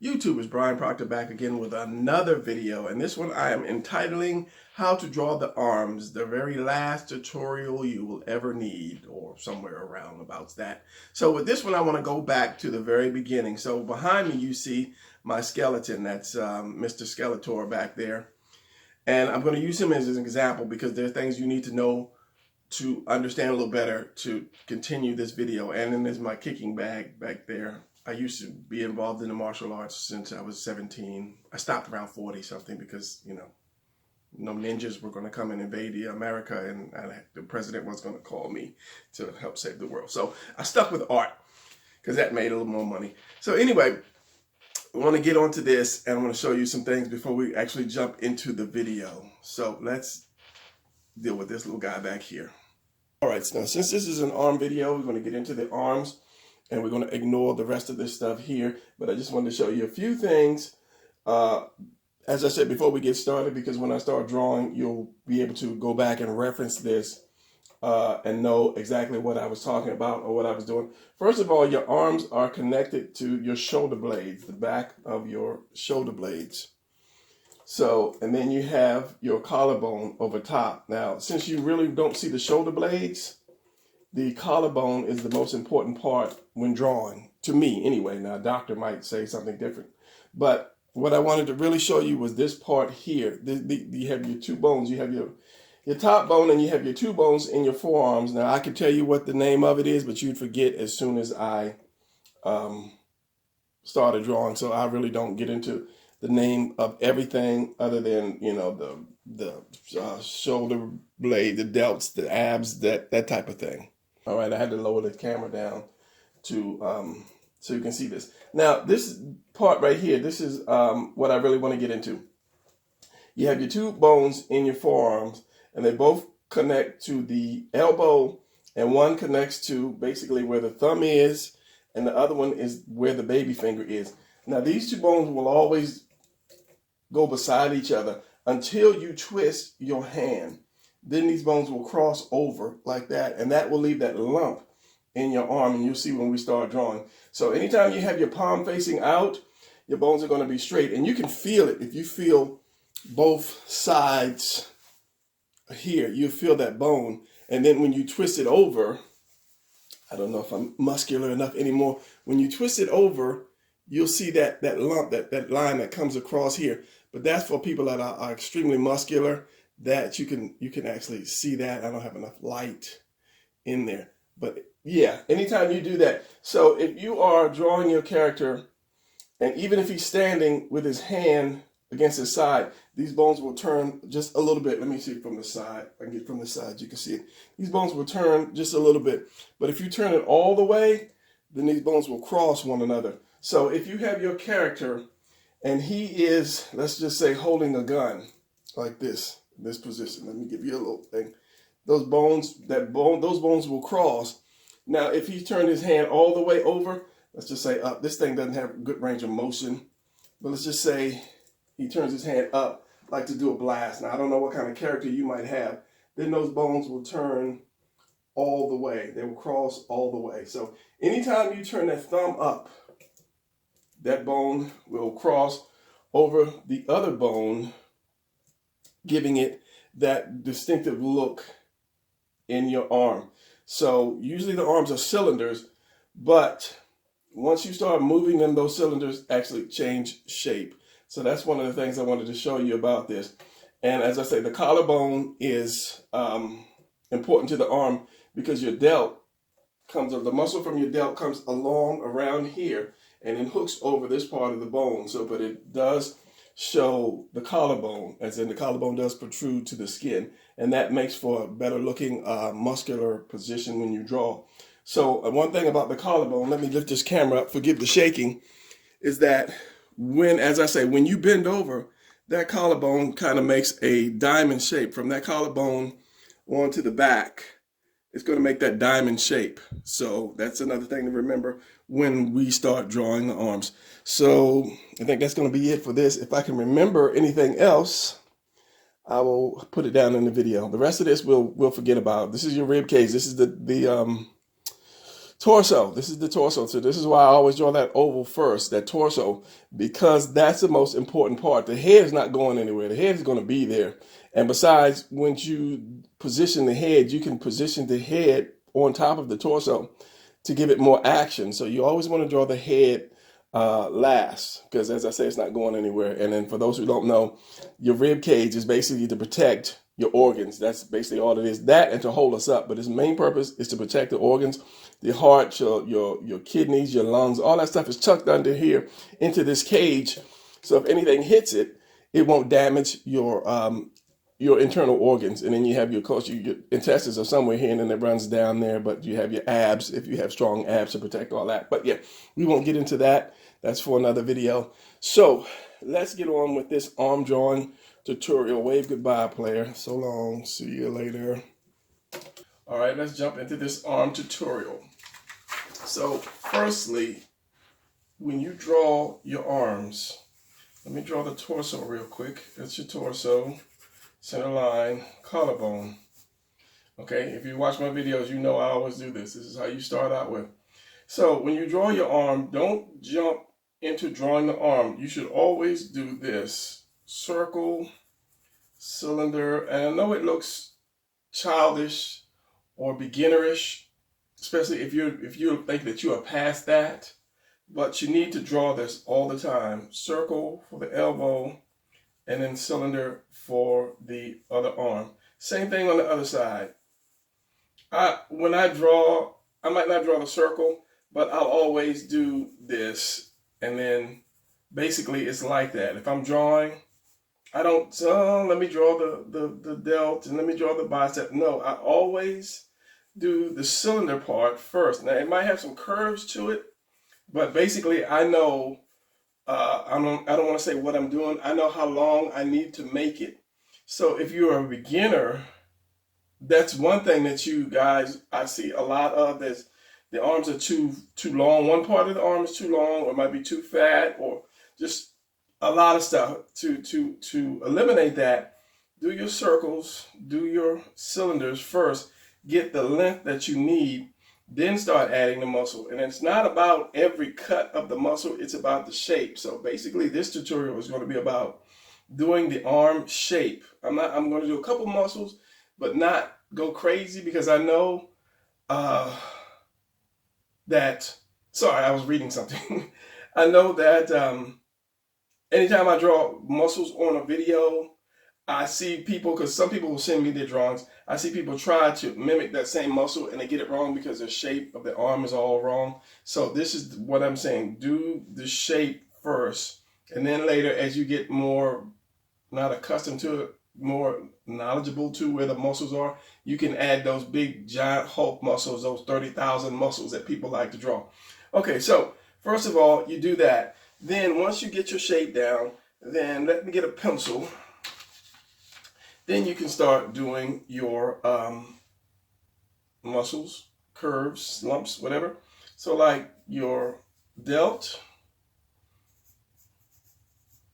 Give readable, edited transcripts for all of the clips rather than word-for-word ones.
YouTube, is Brian Proctor back again with another video, and this one I am entitling How to Draw the Arms, the very last tutorial you will ever need, or somewhere around about that. So with this one I want to go back to the very beginning. So behind me you see my skeleton, that's Mr. Skeletor back there, and I'm going to use him as an example because there are things you need to know to understand a little better to continue this video. And then there's my kicking bag back there. I used to be involved in the martial arts since I was 17. I stopped around 40 something because, no ninjas were going to come and invade America, and the president was going to call me to help save the world. So I stuck with art because that made a little more money. So anyway, I want to get onto this, and I want to show you some things before we actually jump into the video. So let's deal with this little guy back here. All right, so now since this is an arm video, we're going to get into the arms, and we're going to ignore the rest of this stuff here. But I just wanted to show you a few things, as I said, before we get started, because when I start drawing, you'll be able to go back and reference this and know exactly what I was talking about or what I was doing. First of all, your arms are connected to your shoulder blades, the back of your shoulder blades. So, and then you have your collarbone over top. Now, since you really don't see the shoulder blades, the collarbone is the most important part when drawing, to me anyway. Now, a doctor might say something different. But what I wanted to really show you was this part here. You have your two bones. You have your top bone and you have your two bones in your forearms. Now, I could tell you what the name of it is, but you'd forget as soon as I started drawing. So I really don't get into the name of everything other than, the shoulder blade, the delts, the abs, that type of thing. All right, I had to lower the camera down to so you can see this. Now, this part right here, this is what I really want to get into. You have your two bones in your forearms, and they both connect to the elbow, and one connects to basically where the thumb is, and the other one is where the baby finger is. Now, these two bones will always go beside each other until you twist your hand. Then these bones will cross over like that, and that will leave that lump in your arm, and you'll see when we start drawing. So anytime you have your palm facing out, your bones are going to be straight, and you can feel it. If you feel both sides here, you feel that bone, and then when you twist it over, I don't know if I'm muscular enough anymore, when you twist it over, you'll see that lump, that line that comes across here. But that's for people that are extremely muscular, that you can actually see that. I don't have enough light in there. But yeah, anytime you do that. So if you are drawing your character, and even if he's standing with his hand against his side, these bones will turn just a little bit. Let me see from the side. I can get from the side, you can see it. These bones will turn just a little bit. But if you turn it all the way, then these bones will cross one another. So if you have your character and he is, let's just say, holding a gun like this, in this position. Let me give you a little thing. Those bones will cross. Now, if he turned his hand all the way over, let's just say up. This thing doesn't have good range of motion, but let's just say he turns his hand up like to do a blast. Now, I don't know what kind of character you might have. Then those bones will turn all the way. They will cross all the way. So anytime you turn that thumb up, that bone will cross over the other bone, giving it that distinctive look in your arm. So usually the arms are cylinders, but once you start moving them, those cylinders actually change shape. So that's one of the things I wanted to show you about this. And as I say, the collarbone is important to the arm because your delt the muscle from your delt comes along around here and then hooks over this part of the bone. So, but it does show the collarbone, as in the collarbone does protrude to the skin, and that makes for a better looking muscular position when you draw. So one thing about the collarbone, let me lift this camera up, forgive the shaking, is that as I say, when you bend over, that collarbone kind of makes a diamond shape. From that collarbone on to the back, it's going to make that diamond shape. So that's another thing to remember when we start drawing the arms. So I think that's going to be it for this. If I can remember anything else, I will put it down in the video. The rest of this we'll forget about. This is your rib cage. This is the Torso, this is the torso. So this is why I always draw that oval first, that torso, because that's the most important part. The head is not going anywhere. The head is going to be there. And besides, when you position the head, you can position the head on top of the torso to give it more action. So you always want to draw the head last, because as I say, it's not going anywhere. And then for those who don't know, your rib cage is basically to protect your organs. That's basically all it is. That and to hold us up. But its main purpose is to protect the organs, the heart, your kidneys, your lungs, all that stuff is tucked under here into this cage. So if anything hits it, it won't damage your internal organs. And then you have your intestines are somewhere here, and then it runs down there. But you have your abs, if you have strong abs, to protect all that. But yeah, we won't get into that. That's for another video. So let's get on with this arm drawing tutorial. Wave goodbye, player. So long. See you later. All right, let's jump into this arm tutorial. So firstly, when you draw your arms, let me draw the torso real quick. That's your torso, center line, collarbone. Okay, if you watch my videos, you know I always do this. This is how you start out with. So when you draw your arm, don't jump into drawing the arm. You should always do this. Circle, cylinder, and I know it looks childish or beginnerish, especially if you think that you are past that, but you need to draw this all the time. Circle for the elbow, and then cylinder for the other arm. Same thing on the other side. When I draw, I might not draw the circle, but I'll always do this, and then basically it's like that. If I'm drawing, I don't, let me draw the delt and let me draw the bicep. No, I always do the cylinder part first. Now, it might have some curves to it, but basically I know, I don't want to say what I'm doing. I know how long I need to make it. So if you're a beginner, that's one thing that you guys, I see a lot of, is the arms are too long. One part of the arm is too long, or it might be too fat, or just a lot of stuff. To eliminate that, do your circles, do your cylinders first, get the length that you need, then start adding the muscle. And it's not about every cut of the muscle, it's about the shape. So basically this tutorial is going to be about doing the arm shape. I'm going to do a couple muscles, but not go crazy, because I know that, sorry, I was reading something. I know that anytime I draw muscles on a video, I see people, because some people will send me their drawings, I see people try to mimic that same muscle and they get it wrong because the shape of the arm is all wrong. So this is what I'm saying. Do the shape first, and then later, as you get more, not accustomed to it, more knowledgeable to where the muscles are, you can add those big giant Hulk muscles, those 30,000 muscles that people like to draw. Okay, so first of all, you do that. Then once you get your shape down, then let me get a pencil. Then you can start doing your muscles, curves, lumps, whatever. So like your delt,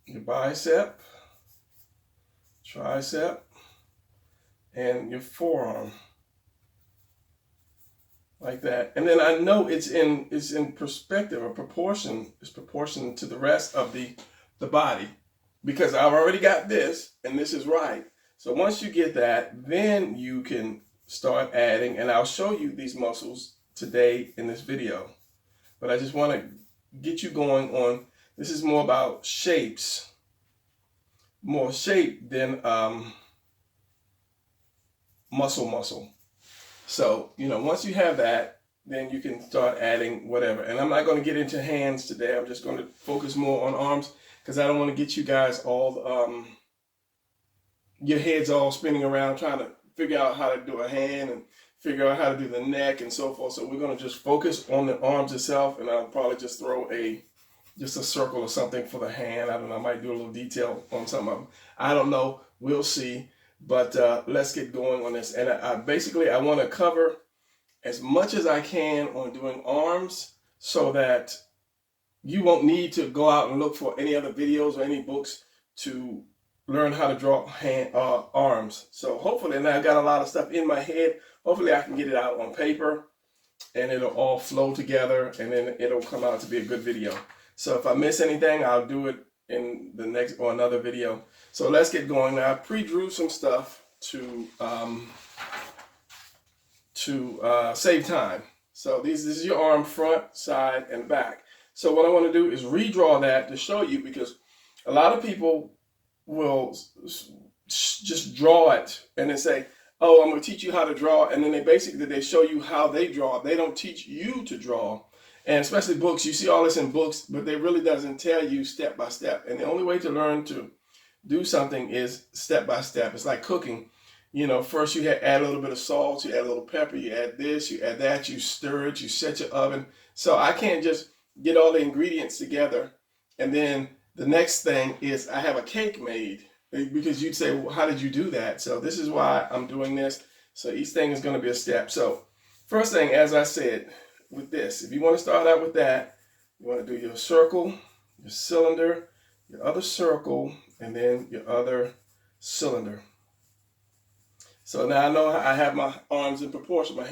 your bicep, tricep, and your forearm, like that. And then I know it's in perspective or proportion. It's proportion to the rest of the body, because I've already got this, and this is right. So once you get that, then you can start adding, and I'll show you these muscles today in this video. But I just want to get you going on, this is more about shapes, more shape than muscle. So, you know, once you have that, then you can start adding whatever. And I'm not going to get into hands today. I'm just going to focus more on arms, because I don't want to get you guys all, your heads all spinning around trying to figure out how to do a hand and figure out how to do the neck and so forth. So we're going to just focus on the arms itself, and I'll probably just throw just a circle or something for the hand. I don't know, I might do a little detail on some of them. I don't know, we'll see. But let's get going on this. And I want to cover as much as I can on doing arms, so that you won't need to go out and look for any other videos or any books to learn how to draw arms. So hopefully, and I got a lot of stuff in my head, hopefully I can get it out on paper and it'll all flow together, and then it'll come out to be a good video. So if I miss anything, I'll do it in the next or another video. So let's get going now. I pre-drew some stuff to save time. So this is your arm, front, side, and back. So what I want to do is redraw that to show you, because a lot of people will just draw it and then say, oh, I'm going to teach you how to draw, and then they show you how they draw. They don't teach you to draw. And especially books, you see all this in books, but they really doesn't tell you step by step. And the only way to learn to do something is step by step. It's like cooking. You know, first you add a little bit of salt, you add a little pepper, you add this, you add that, you stir it, you set your oven. So I can't just get all the ingredients together and then the next thing is I have a cake made, because you'd say, well, how did you do that? So this is why I'm doing this. So each thing is going to be a step. So first thing, as I said, with this, if you want to start out with that, you want to do your circle, your cylinder, your other circle, and then your other cylinder. So now I know I have my arms in proportion, my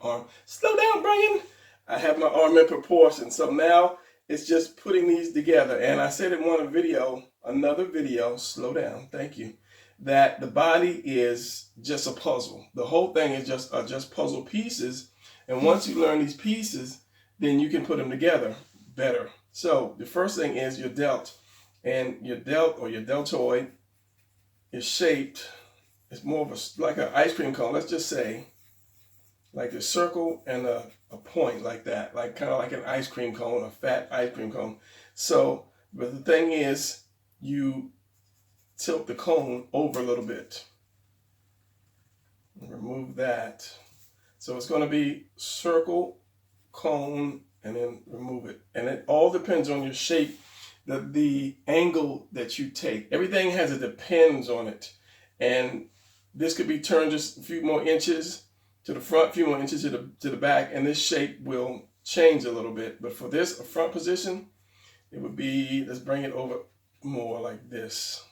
arm. Slow down, Brian. I have my arm in proportion. So now it's just putting these together. And I said in another video, slow down, thank you, that the body is just a puzzle. The whole thing is just puzzle pieces. And once you learn these pieces, then you can put them together better. So the first thing is your delt. And your delt or your deltoid is shaped, it's more of like an ice cream cone. Let's just say like a circle and a point like that, like kind of like an ice cream cone, a fat ice cream cone. So, but the thing is, you tilt the cone over a little bit. Remove that. So it's going to be circle, cone, and then remove it. And it all depends on your shape, the angle that you take. Everything has a depends on it. And this could be turned just a few more inches to the front, a few more inches to the back, and this shape will change a little bit. But for this front position, it would be, let's bring it over more like this,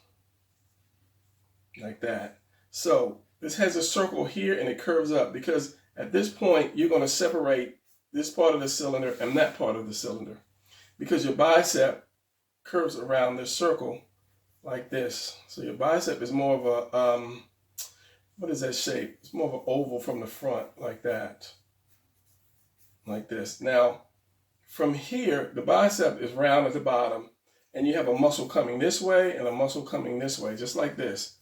like that. So this has a circle here and it curves up, because at this point, you're going to separate this part of the cylinder and that part of the cylinder, because your bicep curves around this circle like this. So your bicep is more of a, what is that shape? It's more of an oval from the front, like that, like this. Now, from here, the bicep is round at the bottom, and you have a muscle coming this way and a muscle coming this way, just like this.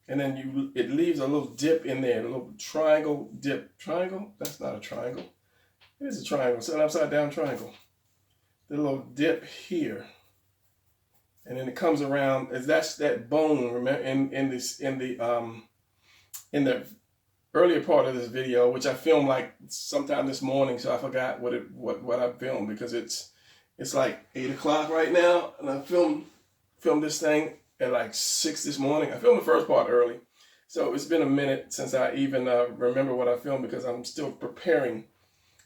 And then it leaves a little dip in there, a little triangle dip. Triangle? That's not a triangle. It is a triangle. It's an upside down triangle. The little dip here. And then it comes around, that's that bone, remember, in the earlier part of this video, which I filmed like sometime this morning, so I forgot what I filmed, because it's like 8 o'clock right now, and I filmed this thing at like 6 this morning. I filmed the first part early, so it's been a minute since I even remember what I filmed, because I'm still preparing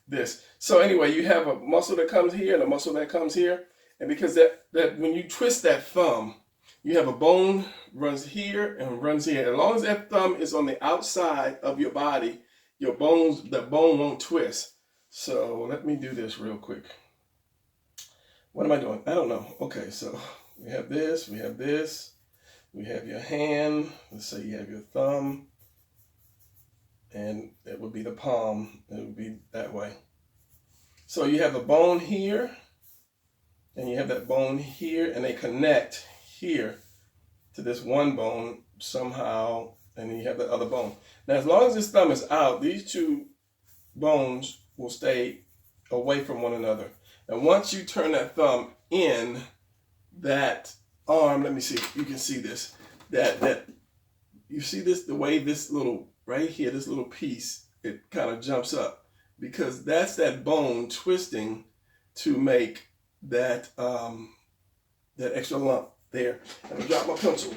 this. So anyway, you have a muscle that comes here and a muscle that comes here, and because that when you twist that thumb, you have a bone runs here and runs here. As long as that thumb is on the outside of your body, the bone won't twist. So let me do this real quick. What am I doing? I don't know. Okay, so we have this, we have this, we have your hand. Let's say you have your thumb, and it would be the palm. It would be that way. So you have a bone here, and you have that bone here, and they connect here to this one bone somehow, and then you have the other bone. Now, as long as this thumb is out, these two bones will stay away from one another. And once you turn that thumb in, that arm, let me see if you can see this, that you see this, the way this little, right here, this little piece, it kind of jumps up, because that's that bone twisting to make that that extra lump there. And I drop my pencil.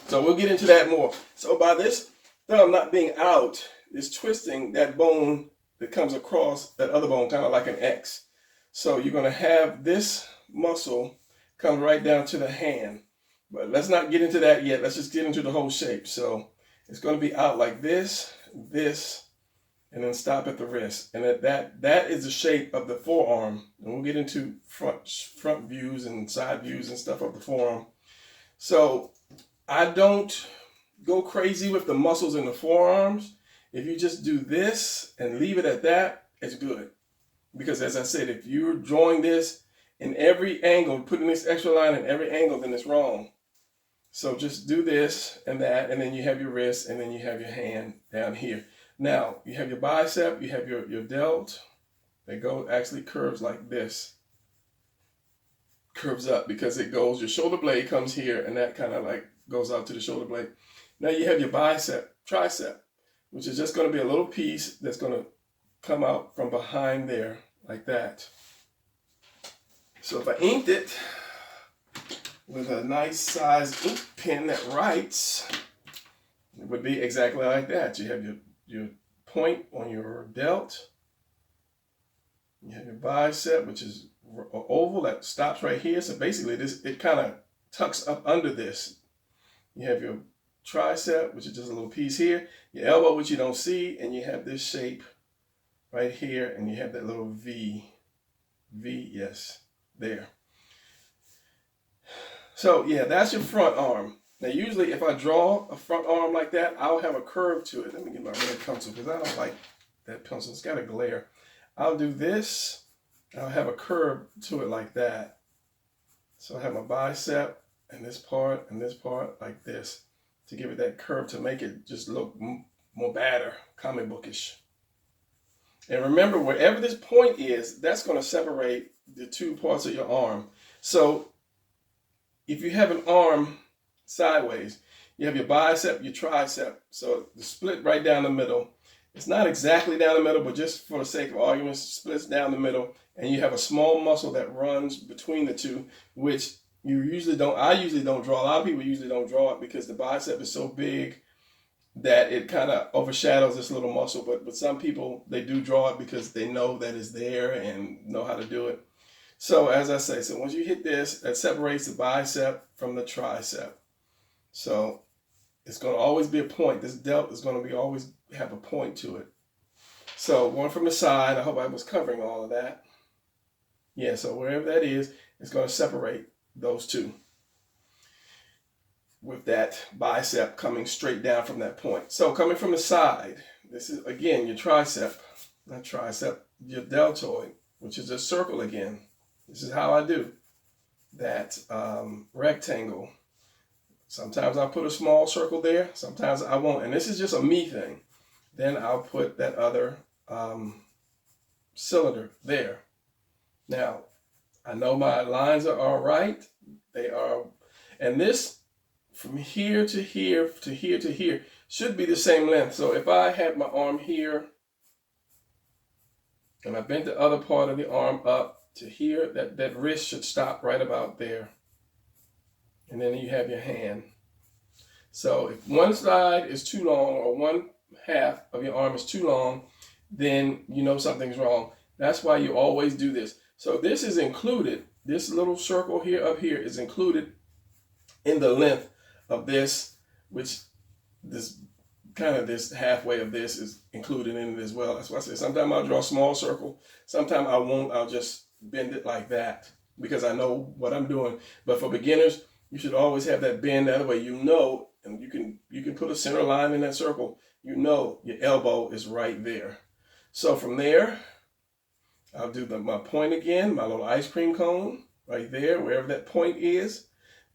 So we'll get into that more. So by this thumb not being out, it's twisting that bone that comes across that other bone, kind of like an X. So you're going to have this muscle come right down to the hand. But let's not get into that yet. Let's just get into the whole shape. So it's going to be out like this, this, then stop at the wrist. And that is the shape of the forearm. And we'll get into front views and side views and stuff of the forearm. So I don't go crazy with the muscles in the forearms. If you just do this and leave it at that, it's good. Because as I said, if you're drawing this in every angle, putting this extra line in every angle, then it's wrong. So just do this and that, and then you have your wrist, and then you have your hand down here. Now, you have your bicep, you have your delt. They actually curves like this. Curves up because it goes, your shoulder blade comes here, and that kind of like goes out to the shoulder blade. Now you have your bicep, tricep, which is just going to be a little piece that's going to come out from behind there, like that. So if I inked it with a nice size ink pen that writes, it would be exactly like that. You have your point on your delt. You have your bicep, which is an oval that stops right here. So basically it kind of tucks up under this. You have your tricep, which is just a little piece here. Your elbow, which you don't see, and you have this shape right here, and you have that little V. Yes, there. So yeah, that's your front arm. Now usually if I draw a front arm like that, I'll have a curve to it. Let me get my red pencil because I don't like that pencil. It's got a glare. I'll do this. I'll have a curve to it like that. So I have my bicep and this part like this to give it that curve to make it just look more badder, comic bookish. And remember, wherever this point is, that's going to separate the two parts of your arm. So if you have an arm sideways, you have your bicep, your tricep. So the split right down the middle. It's not exactly down the middle, but just for the sake of argument, splits down the middle. And you have a small muscle that runs between the two, which I usually don't draw. A lot of people usually don't draw it because the bicep is so big that it kind of overshadows this little muscle. But with some people, they do draw it because they know that it's there and know how to do it. So as I say, so once you hit this, that separates the bicep from the tricep. So it's going to always be a point. This delt is going to always have a point to it. So one from the side, I hope I was covering all of that. Yeah, so wherever that is, it's going to separate those two with that bicep coming straight down from that point. So coming from the side, this is again your tricep, not tricep, your deltoid, which is a circle again. This is how I do that rectangle. Sometimes I'll put a small circle there, sometimes I won't. And this is just a me thing. Then I'll put that other cylinder there. Now, I know my lines are all right. They are, and this from here to here to here to here should be the same length. So if I had my arm here and I bent the other part of the arm up to here, that wrist should stop right about there. And then you have your hand. So if one side is too long or one half of your arm is too long, then you know something's wrong. That's why you always do this. So this is included, this little circle here up here is included in the length of this, which this kind of this halfway of this is included in it as well. That's why I say sometimes I'll draw a small circle, sometimes I won't, I'll just bend it like that because I know what I'm doing. But for beginners, you should always have that bend. That way you know, and you can put a center line in that circle. You know your elbow is right there. So from there, I'll do my point again, my little ice cream cone right there, wherever that point is.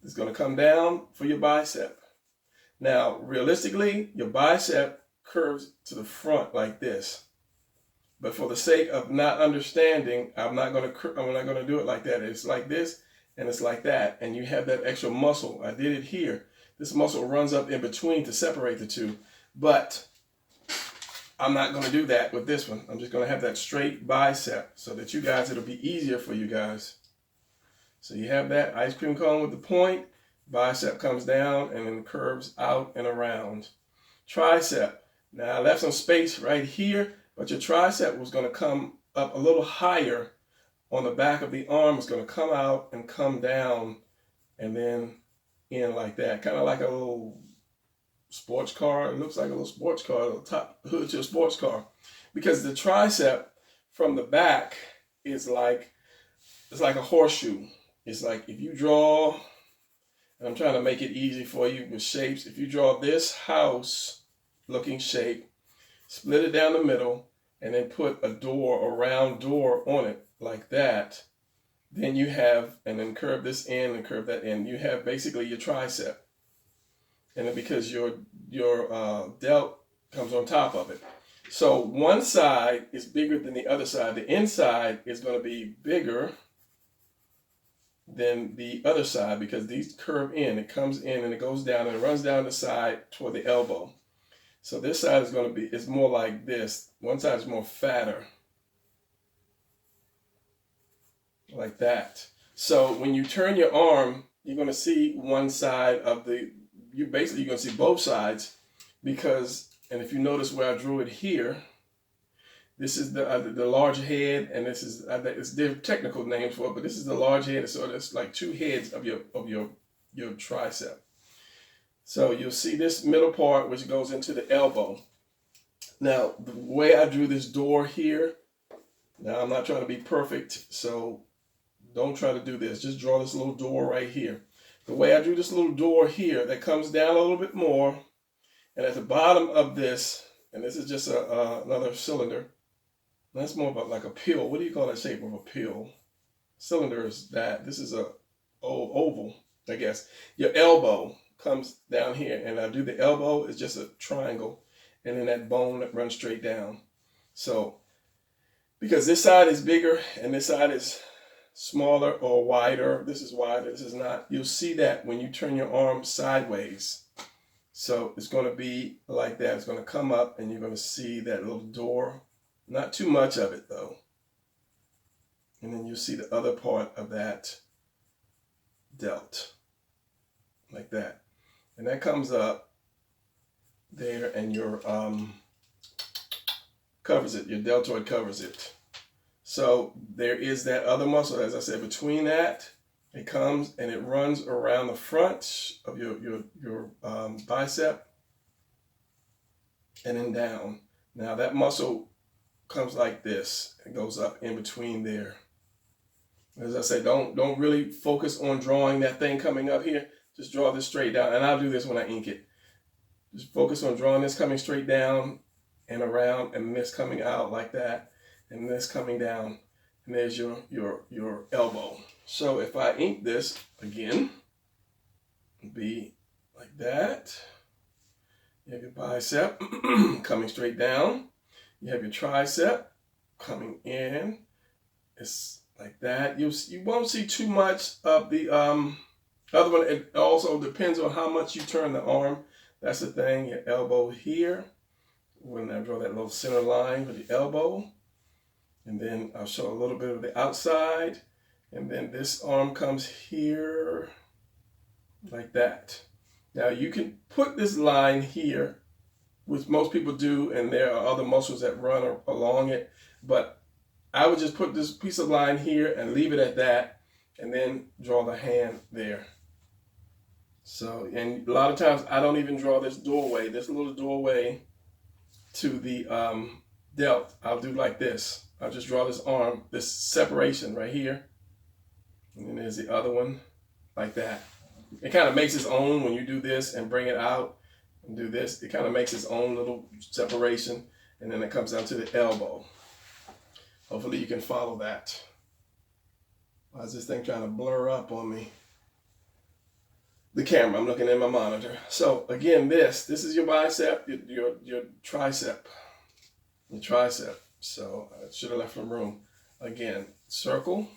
It's going to come down for your bicep. Now, realistically, your bicep curves to the front like this. But for the sake of not understanding, I'm not going to do it like that. It's like this and it's like that. And you have that extra muscle. I did it here. This muscle runs up in between to separate the two. But I'm not going to do that with this one. I'm just going to have that straight bicep so that you guys, it'll be easier for you guys. So you have that ice cream cone with the point, bicep comes down and then curves out and around. Tricep. Now I left some space right here, but your tricep was going to come up a little higher on the back of the arm. It's going to come out and come down and then in like that. Kind of like a little sports car. It looks like a little sports car, a little top hood to a sports car. because the tricep from the back is like, it's like a horseshoe. It's like if you draw, and I'm trying to make it easy for you with shapes. If you draw this house looking shape, split it down the middle, and then put a door, a round door on it like that, then you have, and then curve this in and curve that in, you have basically your tricep. And then because your delt comes on top of it. So one side is bigger than the other side. The inside is going to be bigger than the other side because these curve in. It comes in and it goes down and it runs down the side toward the elbow. So this side is going to be, it's more like this. One side is more fatter. Like that. So when you turn your arm, you're going to see one side of the, you're going to see both sides because, and if you notice where I drew it here, this is the large head, and this is it's different technical names for it, but this is the large head. So it's like two heads of your tricep. So you'll see this middle part, which goes into the elbow. Now the way I drew this door here, now I'm not trying to be perfect, so don't try to do this. Just draw this little door right here. The way I drew this little door here, that comes down a little bit more, and at the bottom of this, and this is just another cylinder. That's more about like a pill. What do you call that shape of a pill? Cylinder is that. This is a oval, I guess. Your elbow comes down here, and I do the elbow is just a triangle, and then that bone that runs straight down. So, because this side is bigger and this side is smaller or wider, this is wider, this is not, you'll see that when you turn your arm sideways. So it's going to be like that. It's going to come up, and you're going to see that little door. Not too much of it though. And then you see the other part of that delt. Like that. And that comes up there, and your covers it. Your deltoid covers it. So there is that other muscle, as I said, between that, it comes and it runs around the front of your bicep and then down. Now that muscle comes like this. It goes up in between there. As I say, don't really focus on drawing that thing coming up here. Just draw this straight down, and I'll do this when I ink it. Just focus on drawing this coming straight down and around, and this coming out like that, and this coming down, and there's your elbow. So if I ink this again, it'll be like that. You have your bicep coming straight down. You have your tricep coming in. It's like that. You won't see too much of the other one. It also depends on how much you turn the arm. That's the thing. Your elbow here. When I draw that little center line for the elbow. And then I'll show a little bit of the outside. And then this arm comes here like that. Now you can put this line here, which most people do, and there are other muscles that run along it. But I would just put this piece of line here and leave it at that, and then draw the hand there. So, and a lot of times I don't even draw this doorway, this little doorway to the delt. I'll do like this. I'll just draw this arm, this separation right here. And then there's the other one, like that. It kind of makes its own when you do this and bring it out and do this. It kind of makes its own little separation, and then it comes down to the elbow. Hopefully you can follow that. Why is this thing trying to blur up on me? The camera, I'm looking at my monitor. So again, this is your bicep, your tricep, your tricep. So I should have left some room. Again, circle,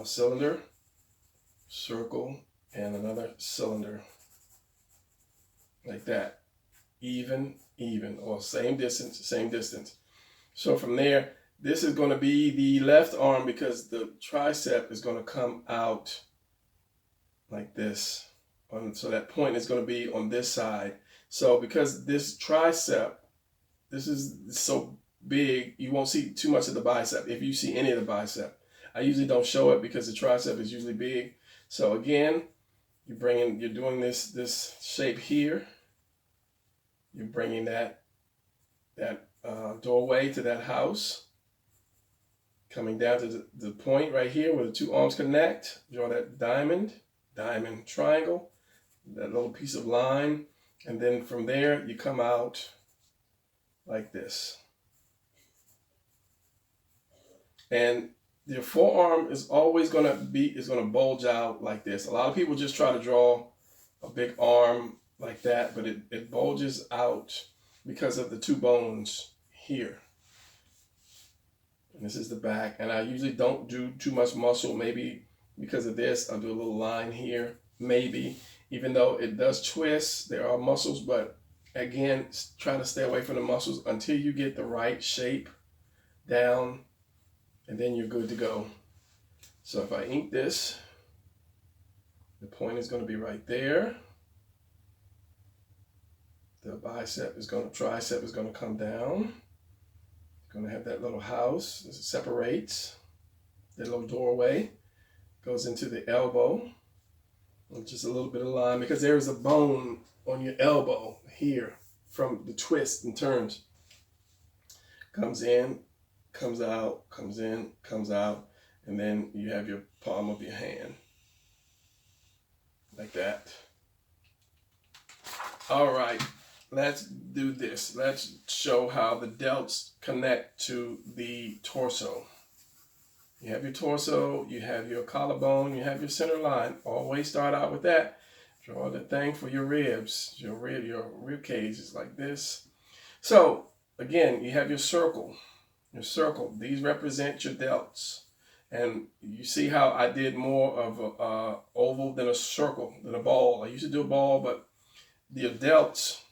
cylinder, circle, and another cylinder. Like that. Even, or same distance. So from there, this is going to be the left arm because the tricep is going to come out like this. So that point is going to be on this side. So because this tricep, this is so big, you won't see too much of the bicep. If you see any of the bicep, I usually don't show it because the tricep is usually big. So again, you're doing this shape here. You're bringing that doorway to that house, coming down to the point right here where the two arms connect. Draw that diamond triangle, that little piece of line, and then from there you come out like this. And your forearm is always going to bulge out like this. A lot of people just try to draw a big arm like that, but it bulges out because of the two bones here. And this is the back. And I usually don't do too much muscle. Maybe because of this, I'll do a little line here. Maybe. Even though it does twist, there are muscles, but again, try to stay away from the muscles until you get the right shape down, and then you're good to go. So if I ink this, the point is going to be right there. The tricep is going to come down. It's going to have that little house. This separates. That little doorway goes into the elbow. And just a little bit of line, because there is a bone on your elbow here from the twist and turns. Comes in, comes out, comes in, comes out, and then you have your palm of your hand. Like that. All right, let's do this. Let's show how the delts connect to the torso. You have your torso, you have your collarbone, you have your center line. Always start out with that. Draw the thing for your ribs. Your rib cage is like this. So again, you have your circle. Your circle. These represent your delts. And you see how I did more of a oval than a circle, than a ball. I used to do a ball, but the delts,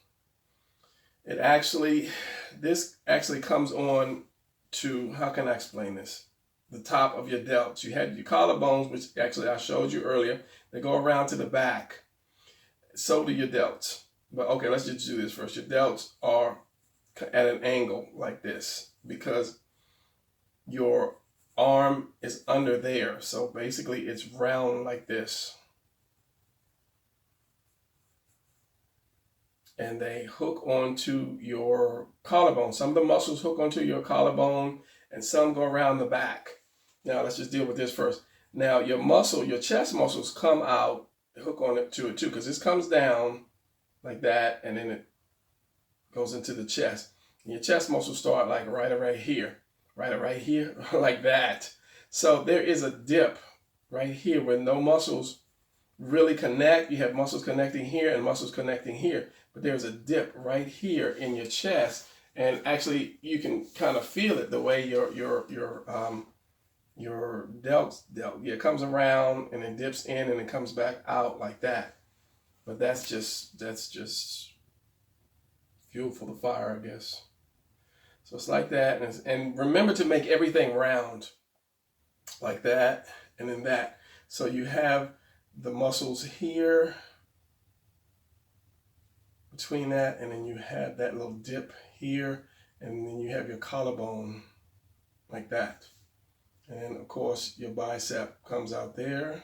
this actually comes on to, how can I explain this? The top of your delts. You had your collarbones, which actually I showed you earlier. They go around to the back. So do your delts. But okay, let's just do this first. Your delts are at an angle like this because your arm is under there. So basically it's round like this. And they hook onto your collarbone. Some of the muscles hook onto your collarbone and some go around the back. Now let's just deal with this first. Now your chest muscles come out, hook on it to it too, because this comes down like that and then it goes into the chest. And your chest muscles start like right here, like that. So there is a dip right here where no muscles really connect. You have muscles connecting here and muscles connecting here, but there's a dip right here in your chest, and actually you can kind of feel it the way your delt comes around and it dips in and it comes back out like that. But that's just fuel for the fire, I guess. So it's like that, and remember to make everything round like that and then that. So you have the muscles here between that, and then you have that little dip here, and then you have your collarbone like that. And then of course your bicep comes out there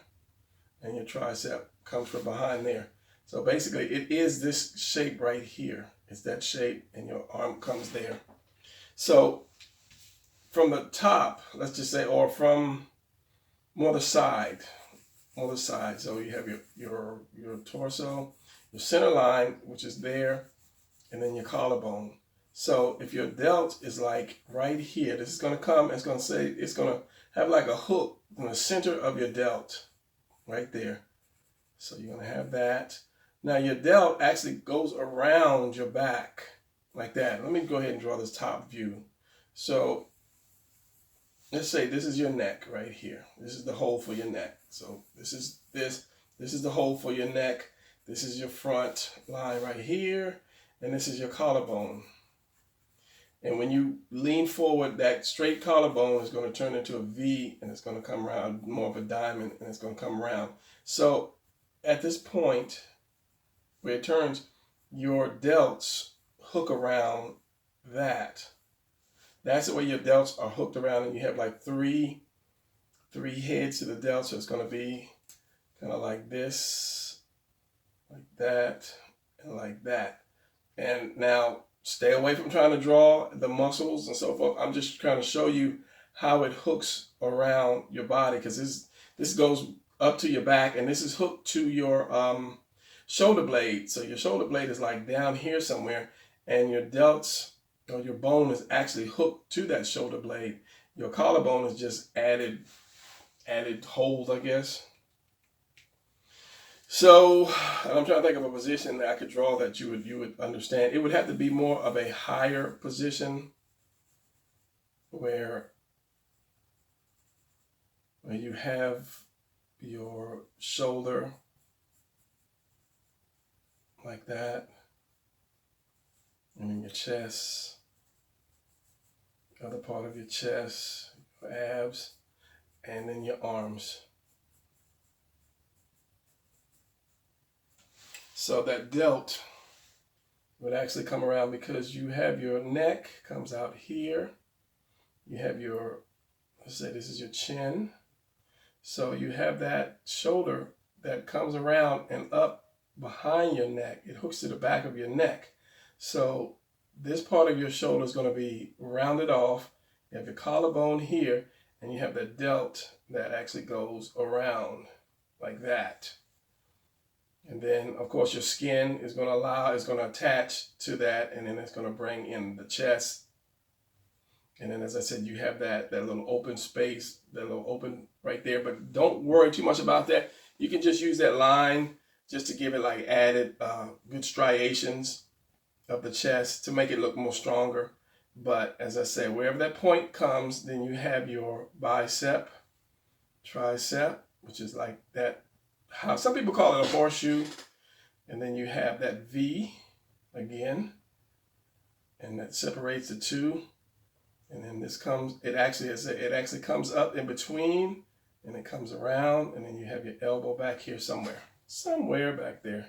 and your tricep comes from behind there. So basically it is this shape right here. It's that shape, and your arm comes there. So from the top, let's just say, or from more the side. So you have your torso, your center line, which is there, and then your collarbone. So if your delt is like right here, this is going to come, it's going to have like a hook in the center of your delt, right there. So you're going to have that. Now your delt actually goes around your back like that. Let me go ahead and draw this top view. So let's say this is your neck right here. This is the hole for your neck. So this is the hole for your neck. This is your front line right here, and this is your collarbone. And when you lean forward, that straight collarbone is going to turn into a V, and it's going to come around more of a diamond, and it's going to come around. So at this point where it turns, your delts hook around that. That's the way your delts are hooked around, and you have like three heads to the delts. So it's going to be kind of like this, like that, and like that. And now stay away from trying to draw the muscles and so forth. I'm just trying to show you how it hooks around your body, because this goes up to your back, and this is hooked to your shoulder blade. So your shoulder blade is like down here somewhere, and your delts or your bone is actually hooked to that shoulder blade. Your collarbone is just added hold, I guess. So I'm trying to think of a position that I could draw that you would understand. It would have to be more of a higher position where you have your shoulder like that, and then your chest, the other part of your chest, your abs, and then your arms. So that delt would actually come around, because you have your neck comes out here. You have your, let's say this is your chin. So you have that shoulder that comes around and up behind your neck. It hooks to the back of your neck. So this part of your shoulder is going to be rounded off. You have your collarbone here, and you have the delt that actually goes around like that. And then, of course, your skin is going to attach to that, and then it's going to bring in the chest. And then, as I said, you have that little open space, that little open right there. But don't worry too much about that. You can just use that line just to give it like added good striations of the chest to make it look more stronger. But as I said, wherever that point comes, then you have your bicep, tricep, which is like that. How some people call it a horseshoe. And then you have that V again, and that separates the two. And then this comes, it actually comes up in between, and it comes around, and then you have your elbow back here somewhere back there.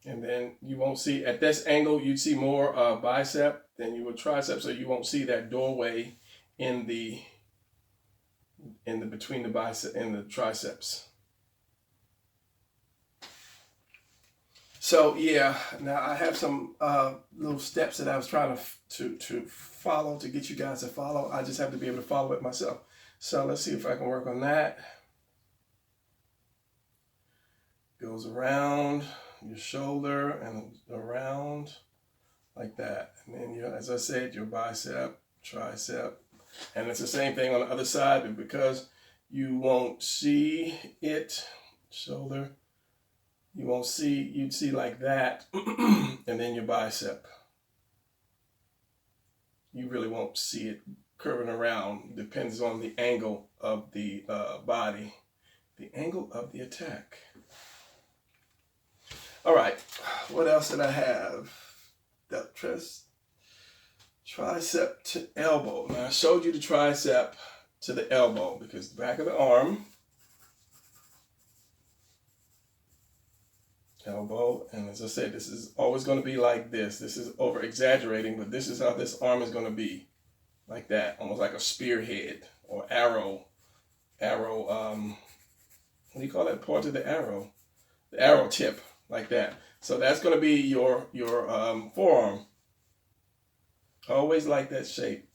And then you won't see, at this angle, you'd see more bicep than you would tricep, so you won't see that doorway in the between the bicep and the triceps. So yeah, now I have some little steps that I was trying to follow, to get you guys to follow. I just have to be able to follow it myself. So let's see if I can work on that. Goes around your shoulder and around like that. And then, as I said, your bicep, tricep. And it's the same thing on the other side, but because you won't see it, shoulder, you'd see like that, and then your bicep. You really won't see it curving around. Depends on the angle of the body, the angle of the attack. All right, what else did I have? That tricep to elbow. Now I showed you the tricep to the elbow because the back of the arm, elbow, and as I said, this is always going to be like this. This is over exaggerating, but this is how this arm is going to be, like that, almost like a spearhead or arrow. What do you call that part of the arrow? The arrow tip, like that. So that's going to be your forearm. Always like that shape.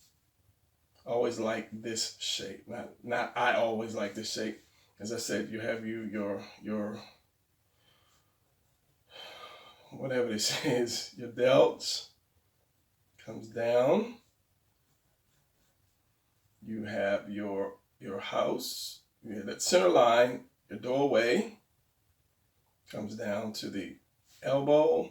Always like this shape. Not I always like this shape. As I said, you have your whatever this is, your delts comes down. You have your house. You have that center line, your doorway comes down to the elbow,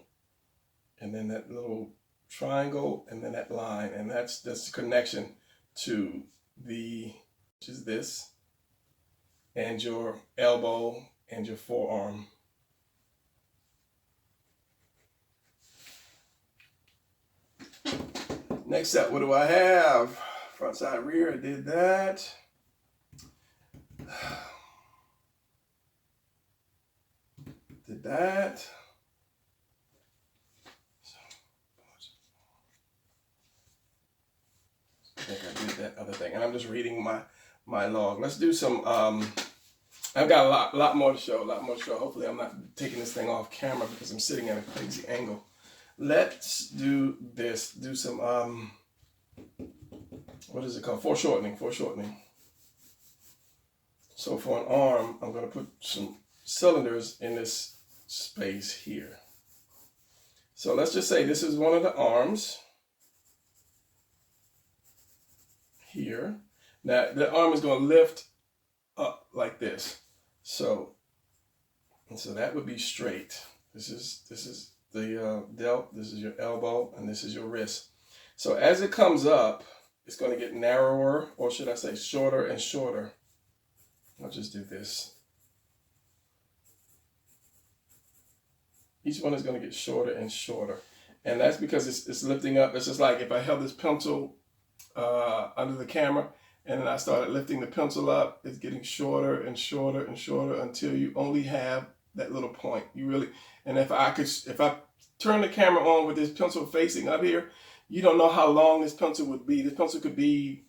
and then that little triangle, and then that line, and that's the connection to which is this, and your elbow and your forearm. Next up, what do I have? Front, side, rear, I did that. Did that. I think I did that other thing, and I'm just reading my log. Let's do some I've got a lot more to show, Hopefully I'm not taking this thing off camera because I'm sitting at a crazy angle. Let's do this, do some, what is it called? Foreshortening. So for an arm, I'm gonna put some cylinders in this space here. So let's just say this is one of the arms here. Now the arm is gonna lift up like this. So that would be straight. This is the delt, this is your elbow, and this is your wrist. So as it comes up, it's going to get narrower, or should I say shorter and shorter. I'll just do this. Each one is going to get shorter and shorter. And that's because it's lifting up. It's just like if I held this pencil under the camera, and then I started lifting the pencil up, it's getting shorter and shorter and shorter until you only have that little point. You really, and if I turn the camera on with this pencil facing up here, you don't know how long this pencil would be. This pencil could be,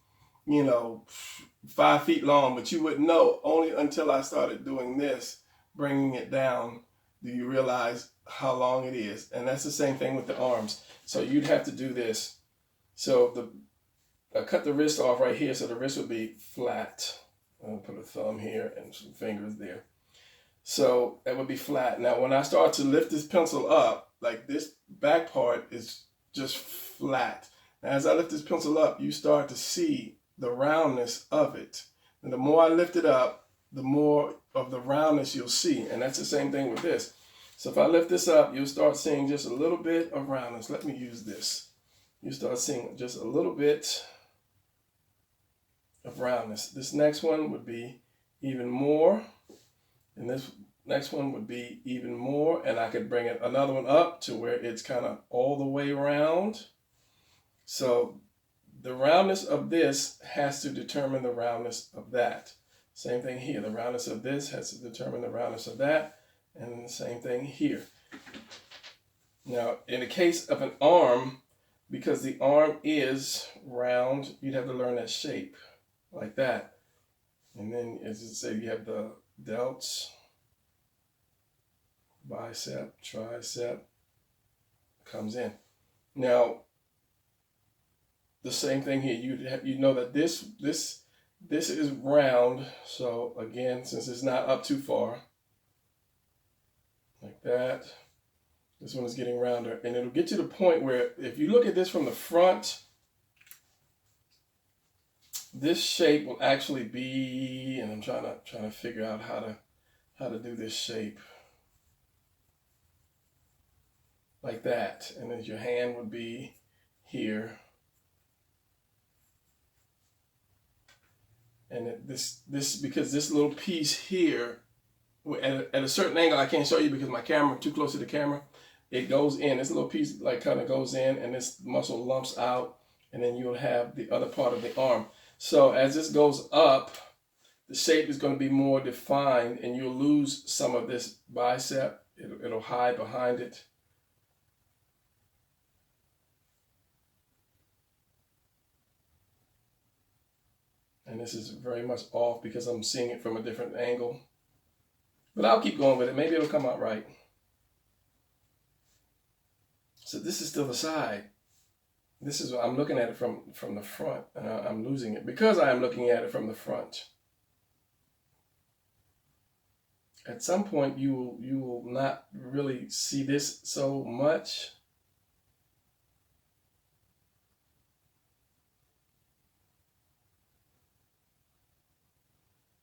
5 feet long, but you wouldn't know only until I started doing this, bringing it down, do you realize how long it is. And that's the same thing with the arms. So you'd have to do this. So I cut the wrist off right here, so the wrist would be flat. I'll put a thumb here and some fingers there. So that would be flat. Now, when I start to lift this pencil up, like this back part is just flat. Now, as I lift this pencil up, you start to see the roundness of it. And the more I lift it up, the more of the roundness you'll see. And that's the same thing with this. So if I lift this up, you'll start seeing just a little bit of roundness. Let me use this. You start seeing just a little bit of roundness. This next one would be even more. And this next one would be even more. And I could bring it another one up to where it's kind of all the way around. So the roundness of this has to determine the roundness of that. Same thing here. The roundness of this has to determine the roundness of that. And the same thing here. Now, in the case of an arm, because the arm is round, you'd have to learn that shape like that. And then, as I say, you have the delts, bicep, tricep, comes in. Now, the same thing here. You know that this is round. So again, since it's not up too far, like that, this one is getting rounder, and it'll get to the point where if you look at this from the front, this shape will actually be, and I'm trying to figure out how to do this shape like that, and then your hand would be here, and this because this little piece here at a certain angle, I can't show you because my camera too close to the camera. It goes in. This little piece like kind of goes in, and this muscle lumps out, and then you'll have the other part of the arm. So as this goes up, the shape is going to be more defined, and you'll lose some of this bicep. It'll hide behind it. And this is very much off because I'm seeing it from a different angle. But I'll keep going with it. Maybe it'll come out right. So this is still the side. This is what I'm looking at it from the front, and I'm losing it because I am looking at it from the front. At some point, you will not really see this so much.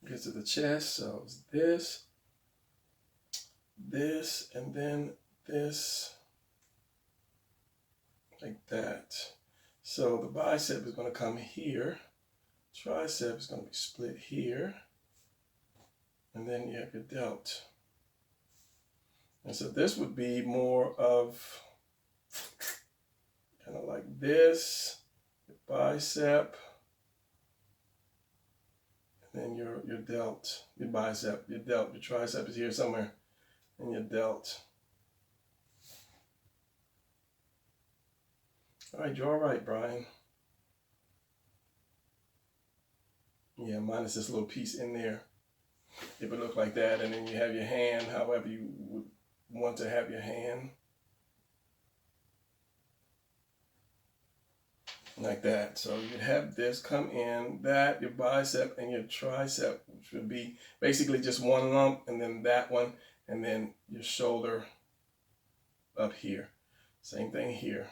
Get to the chest, so it's this, and then this, like that. So the bicep is going to come here, tricep is going to be split here, and then you have your delt. And so this would be more of kind of like this, your bicep, and then your delt, your bicep, your delt, your tricep is here somewhere, and your delt. All right, you're all right, Brian. Yeah, minus this little piece in there. it would look like that. And then you have your hand, however you would want to have your hand. Like that. So you'd have this come in, that, your bicep and your tricep, which would be basically just one lump, and then that one, and then your shoulder up here. Same thing here.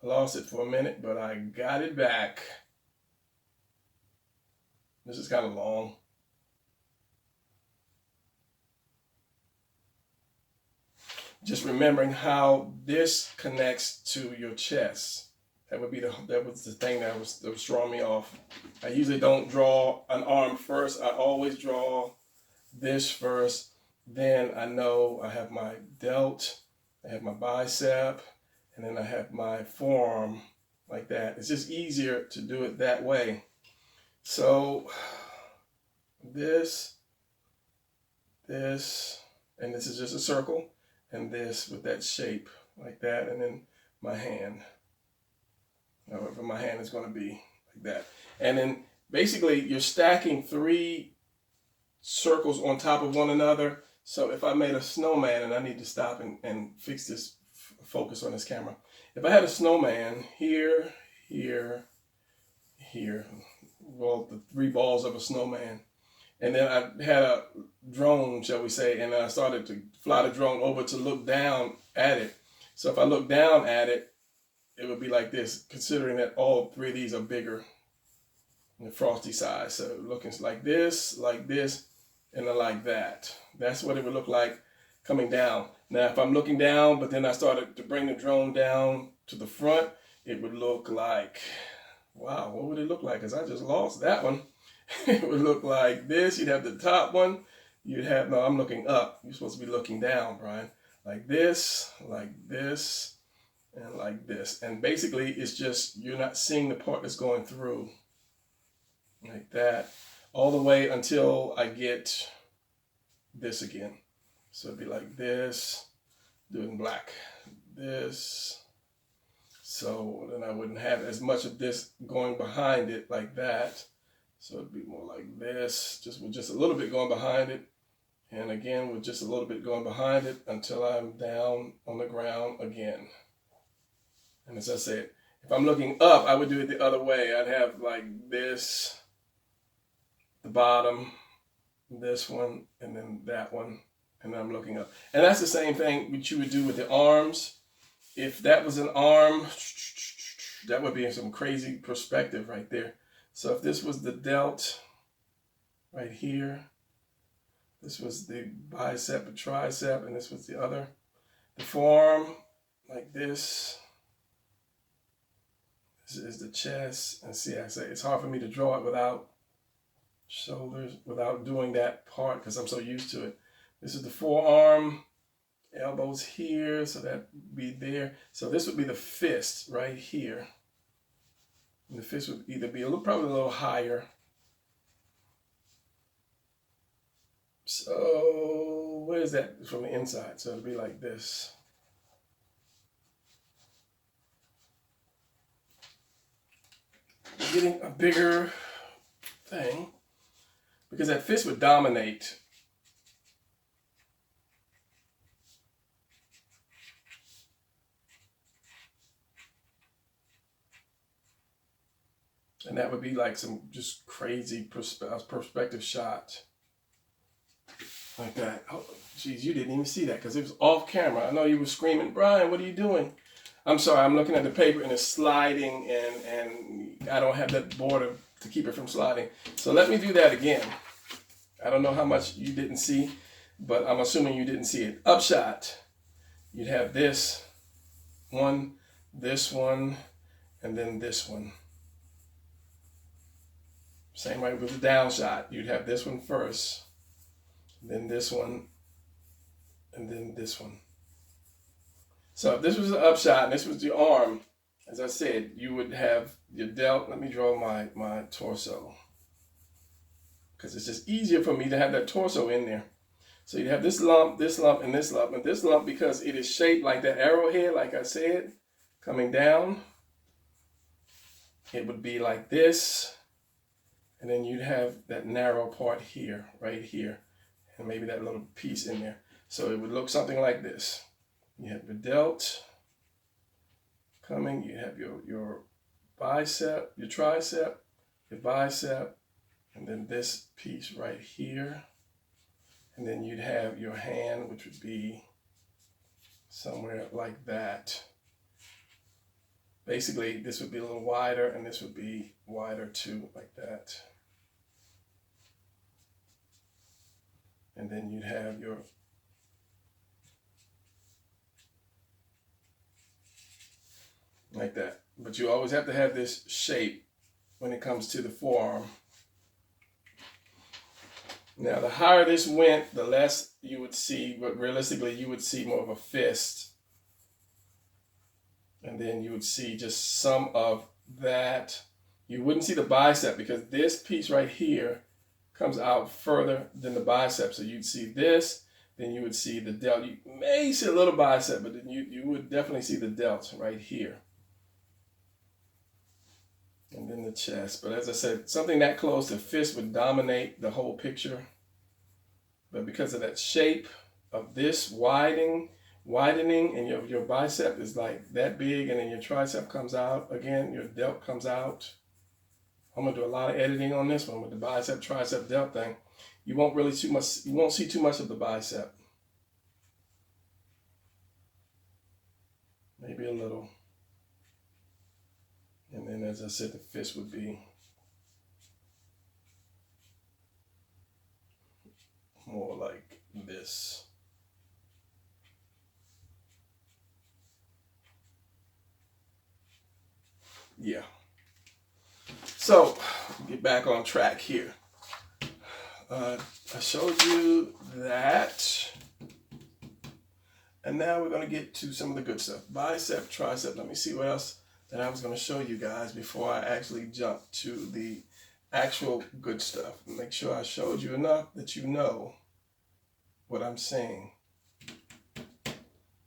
I lost it for a minute, but I got it back. This is kind of long. Just remembering how this connects to your chest. That was the thing that was throwing me off. I usually don't draw an arm first. I always draw this first. Then I know I have my delt, I have my bicep, and then I have my forearm like that. It's just easier to do it that way. So this, and this is just a circle, and this with that shape like that, and then my hand. However my hand is going to be like that. And then basically you're stacking 3 circles on top of one another. So if I made a snowman, and I need to stop and fix this, focus on this camera. If I had a snowman here, here, here, well, the 3 balls of a snowman, and then I had a drone, shall we say, and I started to fly the drone over to look down at it. So if I look down at it, it would be like this, considering that all 3 of these are bigger than the frosty size. So looking like this, and then like that. That's what it would look like coming down. Now, if I'm looking down, but then I started to bring the drone down to the front, it would look like, wow, what would it look like? Because I just lost that one. It would look like this. You'd have the top one. You'd have, no, I'm looking up. You're supposed to be looking down, Brian. Like this, and like this. And basically it's just, you're not seeing the part that's going through like that all the way until I get this again. So it'd be like this, do it in black, this. So then I wouldn't have as much of this going behind it like that. So it'd be more like this, just with just a little bit going behind it. And again, with just a little bit going behind it until I'm down on the ground again. And as I said, if I'm looking up, I would do it the other way. I'd have like this, the bottom, this one, and then that one, and then I'm looking up. And that's the same thing which you would do with the arms. If that was an arm, that would be in some crazy perspective right there. So if this was the delt right here, this was the bicep and tricep, and this was the other. The forearm, like this. This is the chest. And see, I say it's hard for me to draw it without shoulders, without doing that part, because I'm so used to it. This is the forearm, elbows here, so that would be there. So this would be the fist right here. And the fist would either be probably a little higher. So where is that from the inside? So it'll be like this. Getting a bigger thing, because that fist would dominate. And that would be like some just crazy perspective shot. Like that. Oh, geez, you didn't even see that because it was off camera. I know you were screaming, Brian, what are you doing? I'm sorry, I'm looking at the paper and it's sliding, and I don't have that border to keep it from sliding. So let me do that again. I don't know how much you didn't see, but I'm assuming you didn't see it. Upshot, you'd have this one, and then this one. Same way with the down shot. You'd have this one first, then this one, and then this one. So if this was an upshot and this was the arm, as I said, you would have your delt. Let me draw my torso, because it's just easier for me to have that torso in there. So you have this lump, and this lump, and this lump, because it is shaped like that arrowhead, like I said, coming down. It would be like this, And then you'd have that narrow part here, right here, and maybe that little piece in there. So it would look something like this. You have your delt coming, you have your bicep, your tricep, your bicep, and then this piece right here. And then you'd have your hand, which would be somewhere like that. Basically, this would be a little wider, and this would be wider too, like that. And then you'd have your like that. But you always have to have this shape when it comes to the forearm. Now, the higher this went, the less you would see, but realistically, you would see more of a fist. And then you would see just some of that. You wouldn't see the bicep because this piece right here comes out further than the bicep. So you'd see this, then you would see the delt. You may see a little bicep, but then you would definitely see the delt right here. And then the chest. But as I said, something that close to fist would dominate the whole picture. But because of that shape of this widening, and your bicep is like that big, and then your tricep comes out. Again, your delt comes out. I'm going to do a lot of editing on this one with the bicep, tricep, delt thing. You won't really you won't see too much of the bicep. Maybe a little. And then, as I said, the fist would be more like this. Yeah. So, get back on track here. I showed you that. And now we're going to get to some of the good stuff. Bicep, tricep. Let me see what else that I was going to show you guys before I actually jump to the actual good stuff. Make sure I showed you enough that you know what I'm saying.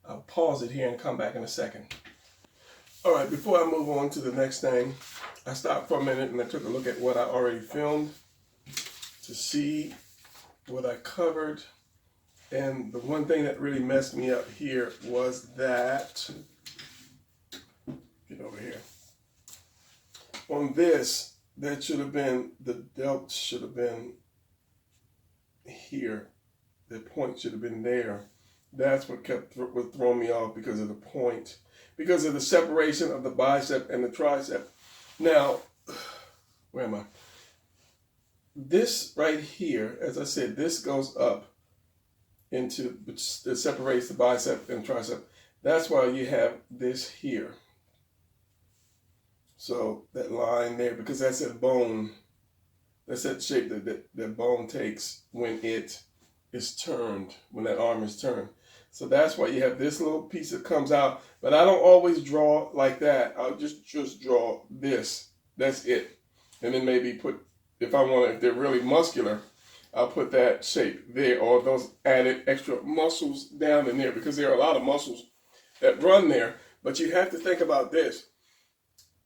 I'll pause it here and come back in a second. All right, before I move on to the next thing, I stopped for a minute and I took a look at what I already filmed to see what I covered. And the one thing that really messed me up here was that, get over here. On this, that should have been, the delt should have been here. The point should have been there. That's what kept throwing me off, because of the point, because of the separation of the bicep and the tricep. Now, where am I? This right here, as I said, this goes up into, it separates the bicep and tricep. That's why you have this here. So that line there, because that's that bone, that's that shape that bone takes when it is turned, when that arm is turned. So that's why you have this little piece that comes out. But I don't always draw like that. I'll just draw this. That's it. And then maybe put, if I want to, if they're really muscular, I'll put that shape there, or those added extra muscles down in there, because there are a lot of muscles that run there. But you have to think about this.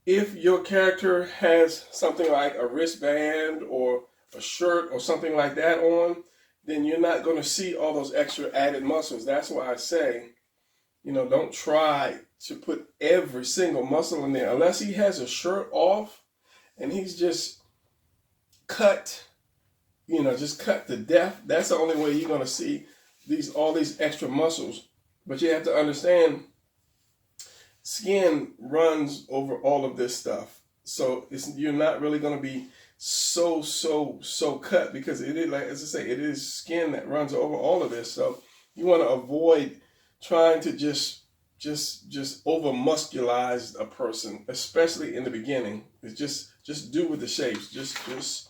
If your character has something like a wristband or a shirt or something like that on, then you're not going to see all those extra added muscles. That's why I say, you know, don't try to put every single muscle in there. Unless he has a shirt off and he's just cut, you know, just cut to death. That's the only way you're going to see all these extra muscles. But you have to understand, skin runs over all of this stuff. So you're not really going to be so cut, because it is, like, as I say, it is skin that runs over all of this. So you want to avoid trying to just over musculize a person, especially in the beginning. It's just do with the shapes. Just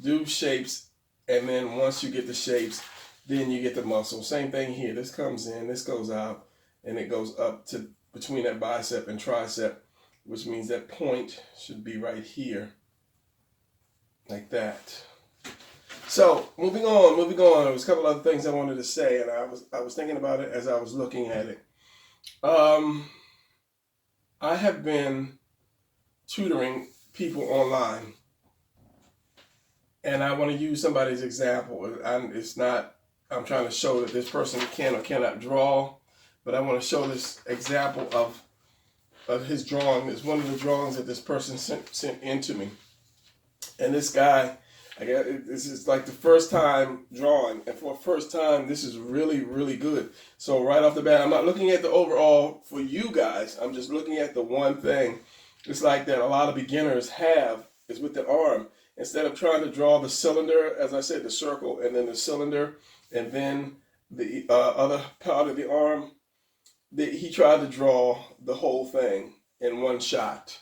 do shapes, and then once you get the shapes, then you get the muscle. Same thing here. This comes in, this goes out, and it goes up to between that bicep and tricep, which means that point should be right here, like that. So moving on. There was a couple other things I wanted to say, and I was thinking about it as I was looking at it. I have been tutoring people online, And I want to use somebody's example. It's not, I'm trying to show that this person can or cannot draw, but I want to show this example of his drawing. It's one of the drawings that this person sent in to me. And this guy, this is like the first time drawing, and for the first time, this is really, really good. So right off the bat, I'm not looking at the overall for you guys. I'm just looking at the one thing. It's like that a lot of beginners have is with the arm. Instead of trying to draw the cylinder, as I said, the circle, and then the cylinder, and then the other part of the arm, he tried to draw the whole thing in one shot.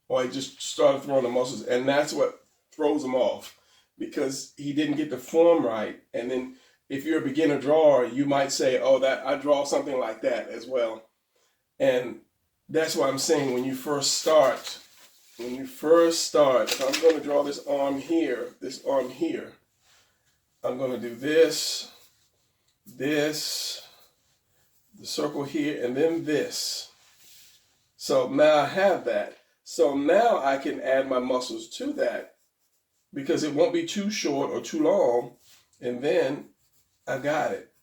Or he just started throwing the muscles, and that's what throws him off, because he didn't get the form right. And then if you're a beginner drawer, you might say, oh, that I draw something like that as well. And that's why I'm saying when you first start, if I'm going to draw this arm here, I'm going to do this, the circle here, and then this. So now I have that. So now I can add my muscles to that, because it won't be too short or too long, and then I got it.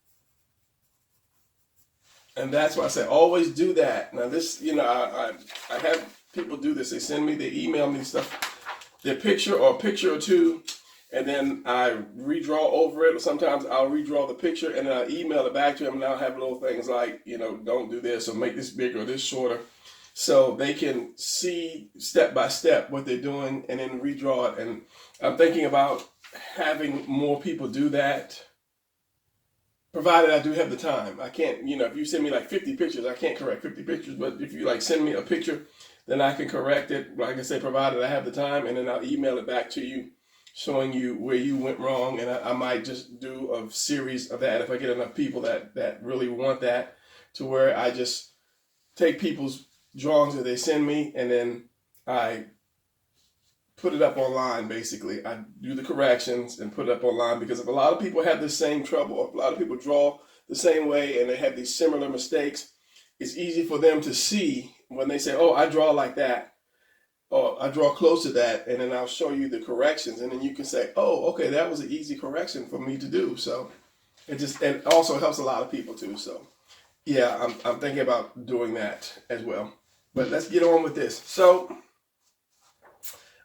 And that's why I say always do that. Now this, I have people do this. They send me, they email me stuff, their picture or a picture or two, and then I redraw over it. Or sometimes I'll redraw the picture and then I'll email it back to them, and I'll have little things like, don't do this or make this bigger or this shorter, so they can see step by step what they're doing and then redraw it. And I'm thinking about having more people do that, provided I do have the time. I can't, if you send me like 50 pictures, I can't correct 50 pictures. But if you like send me a picture, then I can correct it, like I said, provided I have the time, and then I'll email it back to you, showing you where you went wrong. And I might just do a series of that if I get enough people that really want that, to where I just take people's drawings that they send me, and then I put it up online. Basically, I do the corrections and put it up online, because if a lot of people have the same trouble, if a lot of people draw the same way and they have these similar mistakes, it's easy for them to see when they say, oh, I draw like that, or I draw close to that, and then I'll show you the corrections, and then you can say, oh, okay, that was an easy correction for me to do. So it also helps a lot of people too. So yeah, I'm thinking about doing that as well. But let's get on with this. So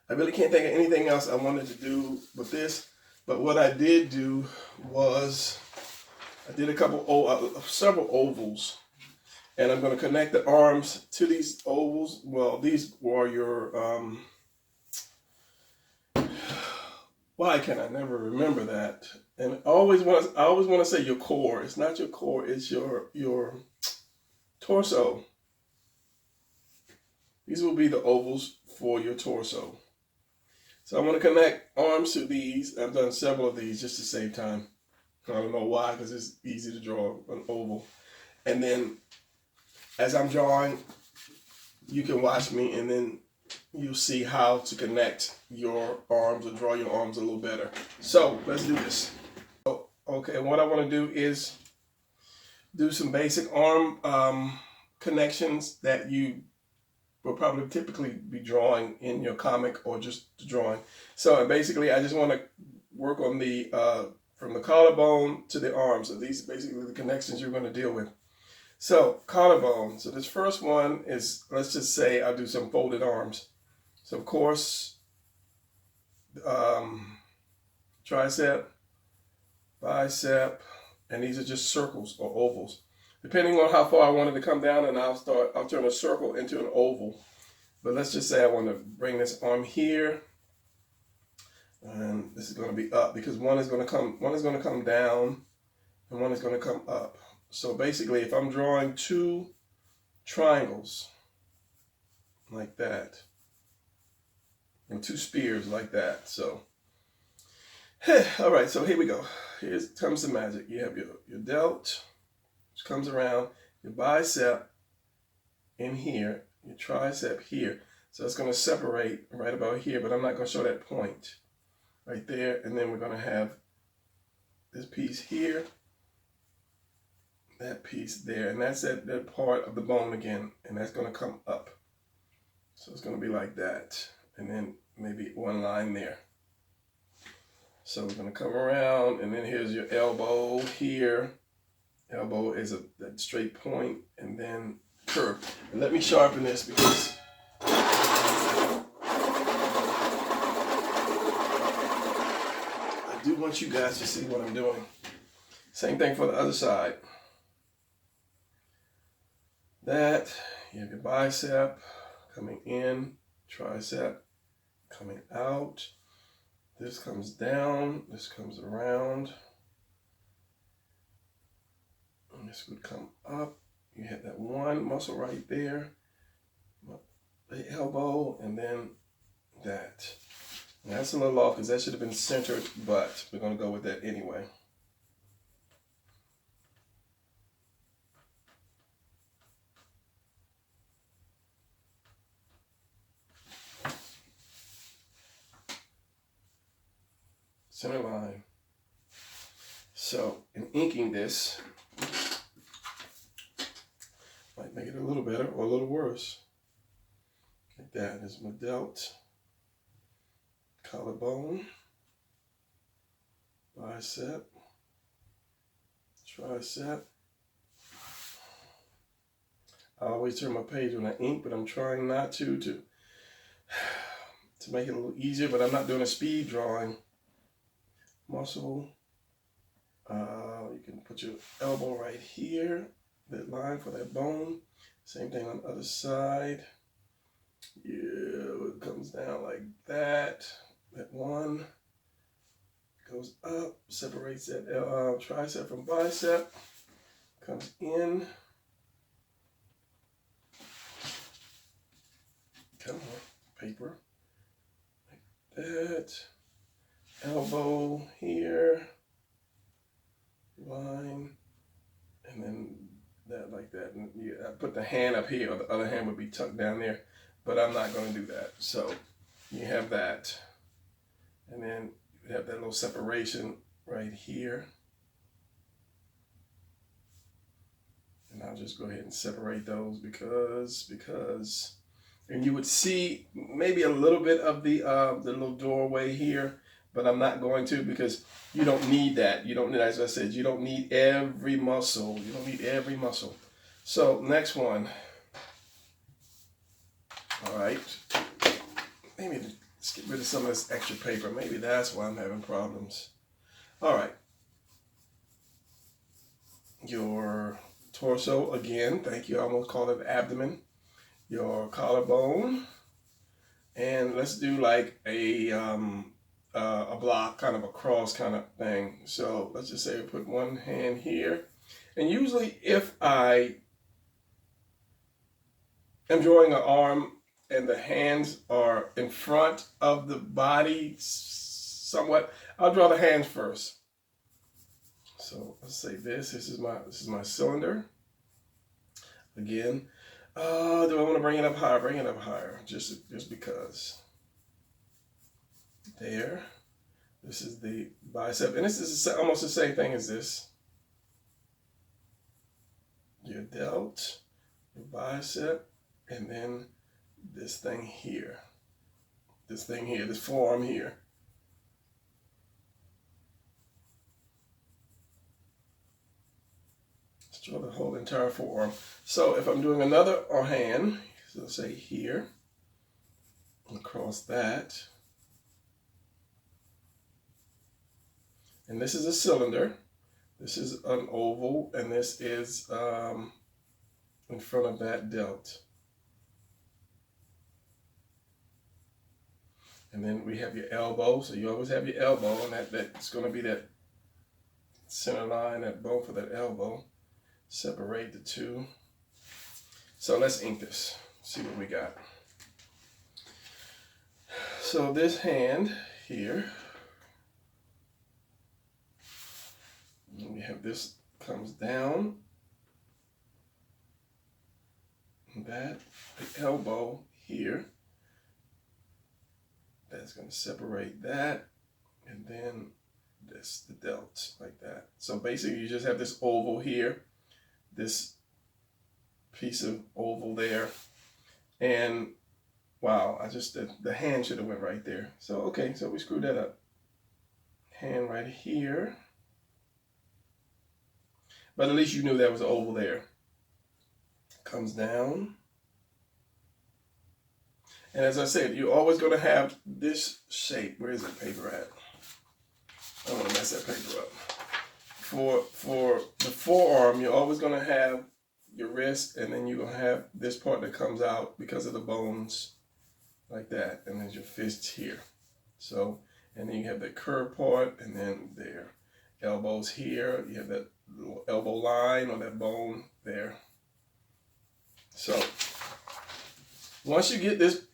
I really can't think of anything else I wanted to do with this. But what I did do was I did several ovals. And I'm going to connect the arms to these ovals. Well, these were your, why can I never remember that? And I always want to say your core. It's not your core, it's your torso. These will be the ovals for your torso. So I'm going to connect arms to these. I've done several of these just to save time. I don't know why, because it's easy to draw an oval. And then as I'm drawing, you can watch me, and then you'll see how to connect your arms or draw your arms a little better. So let's do this. Okay, what I want to do is do some basic arm connections that you will probably typically be drawing in your comic or just drawing. So basically, I just want to work on the from the collarbone to the arms. So these are basically the connections you're going to deal with. So collarbone. So this first one is, let's just say I'll do some folded arms. So of course, tricep, bicep, and these are just circles or ovals. Depending on how far I want it to come down, and I'll turn a circle into an oval. But let's just say I want to bring this arm here, and this is going to be up, because one is going to come down, and one is going to come up. So basically, if I'm drawing two triangles like that, and two spears like that, so all right. So here we go. Here comes the magic. You have your delt, which comes around, your bicep in here, your tricep here. So it's going to separate right about here, but I'm not going to show that point right there. And then we're going to have this piece here, that piece there, and that's that part of the bone again, and that's going to come up. So it's going to be like that, and then maybe one line there. So we're going to come around, and then here's your elbow here. Elbow is that straight point, and then curve. And let me sharpen this because I do want you guys to see what I'm doing. Same thing for the other side. That, you have your bicep coming in, tricep coming out. This comes down, this comes around. And this would come up. You hit that one muscle right there, the elbow, and then that. And that's a little off because that should have been centered, but we're going to go with that anyway. Center line. So in inking this, might make it a little better or a little worse. Like that is my delt, collarbone, bicep, tricep. I always turn my page when I ink, but I'm trying not to make it a little easier, but I'm not doing a speed drawing. Muscle. You can put your elbow right here, that line for that bone. Same thing on the other side. Yeah, it comes down like that. That one goes up, separates that tricep from bicep, comes in. Come on, paper. Like that. Elbow here, line, and then that like that. And I put the hand up here, or the other hand would be tucked down there, but I'm not going to do that. So you have that, and then you have that little separation right here. And I'll just go ahead and separate those because, and you would see maybe a little bit of the little doorway here. But I'm not going to because you don't need that. You don't need, as I said, you don't need every muscle. You don't need every muscle. So next one. All right. Maybe let's get rid of some of this extra paper. Maybe that's why I'm having problems. All right. Your torso again. Thank you. I almost called it abdomen. Your collarbone. And let's do like a block, kind of a cross kind of thing. So let's just say we put one hand here. And usually if I am drawing an arm and the hands are in front of the body somewhat, I'll draw the hands first. So let's say this is my cylinder. Again, do I want to bring it up higher? Bring it up higher, just because. There. This is the bicep, and this is almost the same thing as this. Your delt, your bicep, and then this thing here. This thing here, this forearm here. Let's draw the whole entire forearm. So if I'm doing another hand, so say here, across that. And this is a cylinder, this is an oval, and this is in front of that delt. And then we have your elbow, so you always have your elbow, and that's going to be that center line, that bone for that elbow. Separate the two. So let's ink this, see what we got. So this hand here, we have this comes down, and that, the elbow here, that's going to separate that, and then this, the delt, like that. So basically you just have this oval here, this piece of oval there, and wow, the hand should have went right there. So okay, so we screwed that up. hand right here. But at least you knew that was an oval there. Comes down. And as I said, you're always going to have this shape. Where is that paper at? I don't want to mess that paper up. For the forearm, you're always going to have your wrist, and then you're going to have this part that comes out because of the bones, like that. And there's your fist here. So, and then you have the curved part, and then their elbows here. You have that little elbow line or that bone there. So, once you get this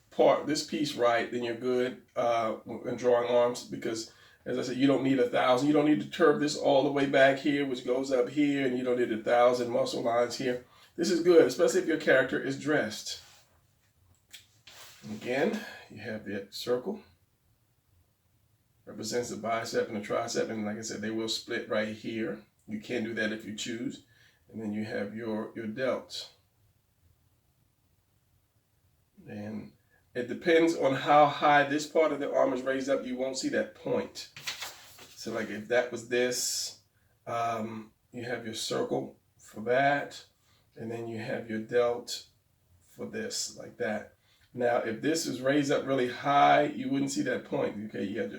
piece right, then you're good in drawing arms, because as I said, you don't need 1,000. You don't need to turn this all the way back here, which goes up here, and you don't need 1,000 muscle lines here. This is good, especially if your character is dressed. Again, you have the circle. Represents the bicep and the tricep, and like I said, they will split right here. You can do that if you choose. And then you have your delts. And it depends on how high this part of the arm is raised up. You won't see that point. So like if that was this, you have your circle for that, and then you have your delt for this, like that. Now, if this is raised up really high, you wouldn't see that point. Okay, you have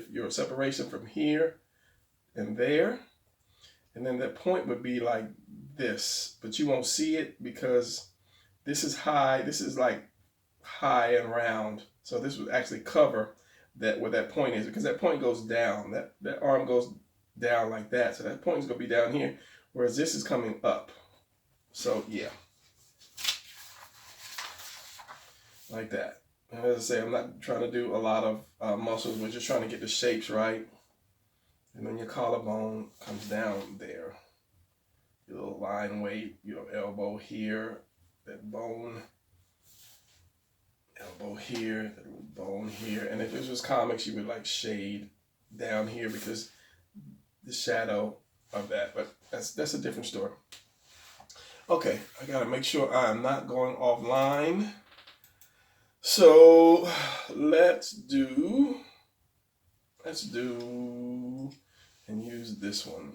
your separation from here and there, and then that point would be like this, but you won't see it because this is high. This is like high and round, so this would actually cover that where that point is, because that point goes down. That arm goes down like that, so that point is going to be down here, whereas this is coming up. So yeah, like that. And as I say, I'm not trying to do a lot of muscles. We're just trying to get the shapes right. And then your collarbone comes down there. Your little line weight, your elbow here, that bone. Elbow here, that little bone here. And if this was comics, you would like shade down here because the shadow of that. But that's a different story. Okay, I gotta make sure I'm not going offline. So let's do and use this one.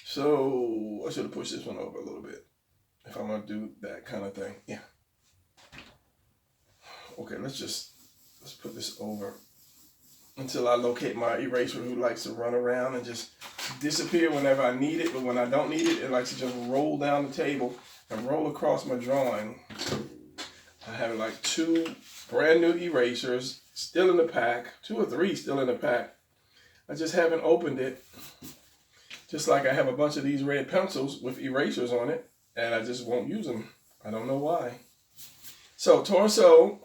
So I should have pushed this one over a little bit if I'm gonna do that kind of thing. Yeah. Okay, let's put this over until I locate my eraser, who likes to run around and just disappear whenever I need it, but when I don't need it, it likes to just roll down the table and roll across my drawing. I have like 2 brand new erasers still in the pack, 2 or 3 still in the pack. I just haven't opened it. Just like I have a bunch of these red pencils with erasers on it, and I just won't use them. I don't know why. So torso,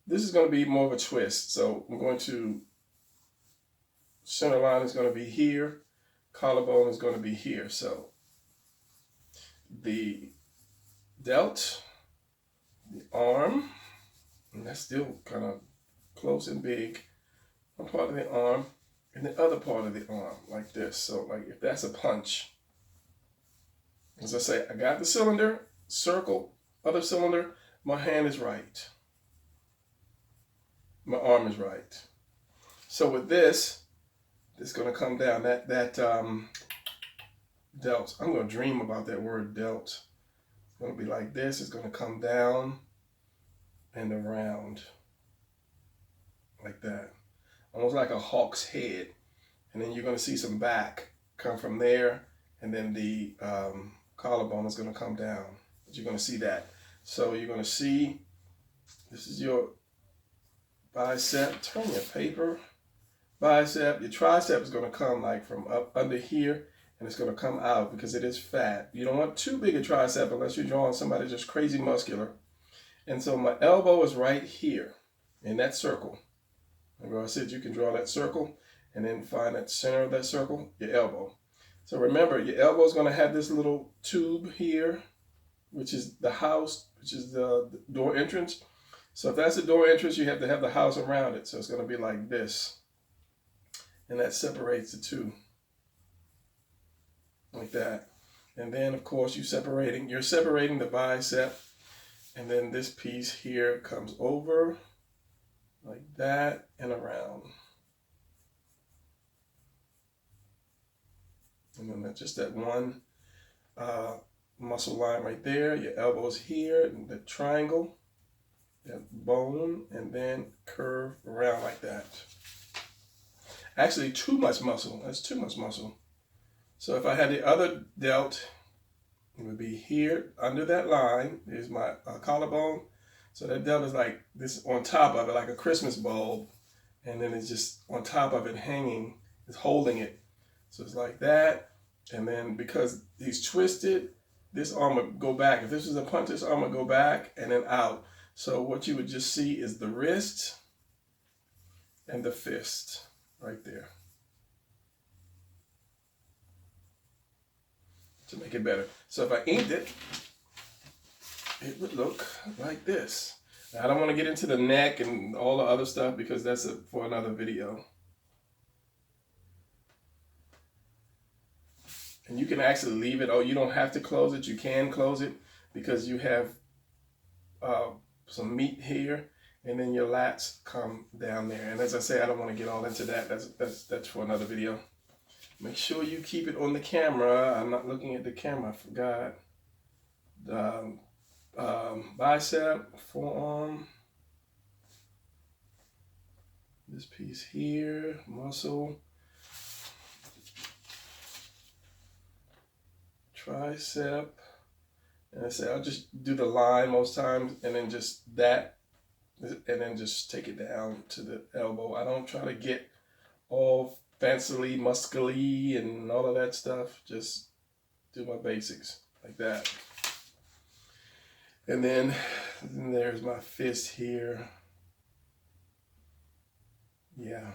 this is going to be more of a twist. So I'm going to, center line is going to be here, collarbone is going to be here. So the delt, the arm, and that's still kind of close and big, one part of the arm, and the other part of the arm, like this. So like if that's a punch, as I say, I got the cylinder, circle, other cylinder, my hand is right. My arm is right. So with this, it's going to come down, that delt. I'm going to dream about that word delt. It's going to be like this. It's going to come down and around like that. Almost like a hawk's head. And then you're going to see some back come from there, and then the collarbone is going to come down. But you're going to see that. So you're going to see, this is your bicep. Turn your paper. Bicep. Your tricep is going to come like from up under here, and it's going to come out because it is fat. You don't want too big a tricep unless you're drawing somebody just crazy muscular. And so my elbow is right here in that circle. Remember I said you can draw that circle and then find that center of that circle, your elbow. So remember, your elbow is going to have this little tube here, which is the house, which is the door entrance. So if that's the door entrance, you have to have the house around it. So it's going to be like this. And that separates the two. Like that. And then, of course, you're separating the bicep And then this piece here comes over like that and around. And then that's just that one muscle line right there. Your elbow's here, and the triangle, that bone, and then curve around like that. Actually, too much muscle. That's too much muscle. So if I had the other delt, it would be here under that line. There's my collarbone. So that delt is like this on top of it, like a Christmas bulb. And then it's just on top of it hanging, it's holding it. So it's like that. And then because he's twisted, this arm would go back. If this was a punch, this arm would go back and then out. So what you would just see is the wrist and the fist right there. To make it better. So if I inked it, it would look like this. Now, I don't want to get into the neck and all the other stuff because that's for another video. And you can actually leave it. Oh, you don't have to close it. You can close it because you have some meat here, and then your lats come down there. And as I say, I don't want to get all into that. That's for another video. Make sure you keep it on the camera. I'm not looking at the camera. I forgot. Bicep, forearm. This piece here, muscle. Tricep. And I say I'll just do the line most times, and then just that, and then just take it down to the elbow. I don't try to get all fancily, muscly, and all of that stuff. Just do my basics like that. And then there's my fist here. Yeah.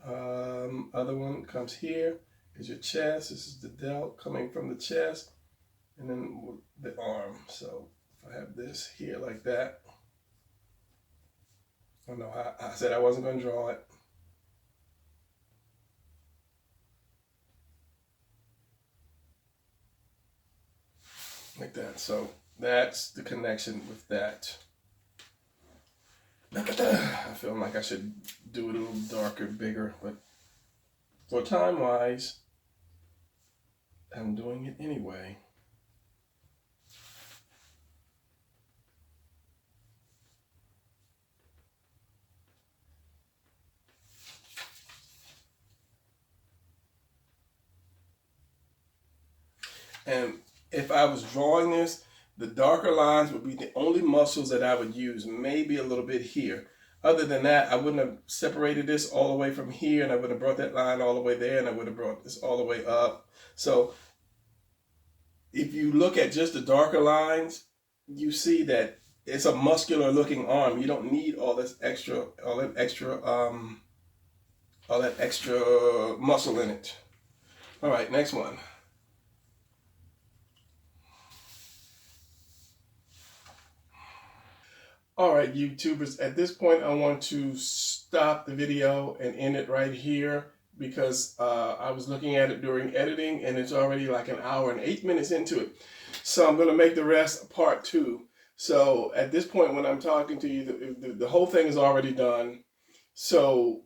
Other one comes here. Is your chest. This is the delt coming from the chest. And then the arm. So if I have this here like that. Oh no, I said I wasn't going to draw it. Like that. So that's the connection with that. I feel like I should do it a little darker, bigger, but for time-wise, I'm doing it anyway. And if I was drawing this, the darker lines would be the only muscles that I would use, maybe a little bit here. Other than that, I wouldn't have separated this all the way from here, and I would have brought that line all the way there, and I would have brought this all the way up. So if you look at just the darker lines, you see that it's a muscular looking arm. You don't need all that extra muscle in it. All right, next one. All right, YouTubers, at this point, I want to stop the video and end it right here because I was looking at it during editing and it's already like an hour and 8 minutes into it. So I'm going to make the rest part 2. So at this point, when I'm talking to you, the whole thing is already done. So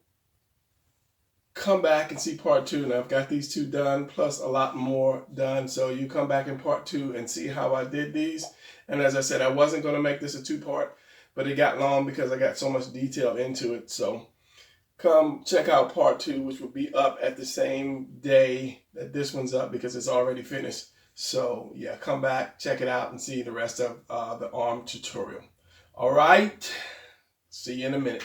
come back and see part 2. Now I've got these 2 done plus a lot more done. So you come back in part 2 and see how I did these. And as I said, I wasn't going to make this a 2-part. But it got long because I got so much detail into it. So come check out part 2, which will be up at the same day that this one's up because it's already finished. So yeah, come back, check it out, and see the rest of the arm tutorial. All right, see you in a minute.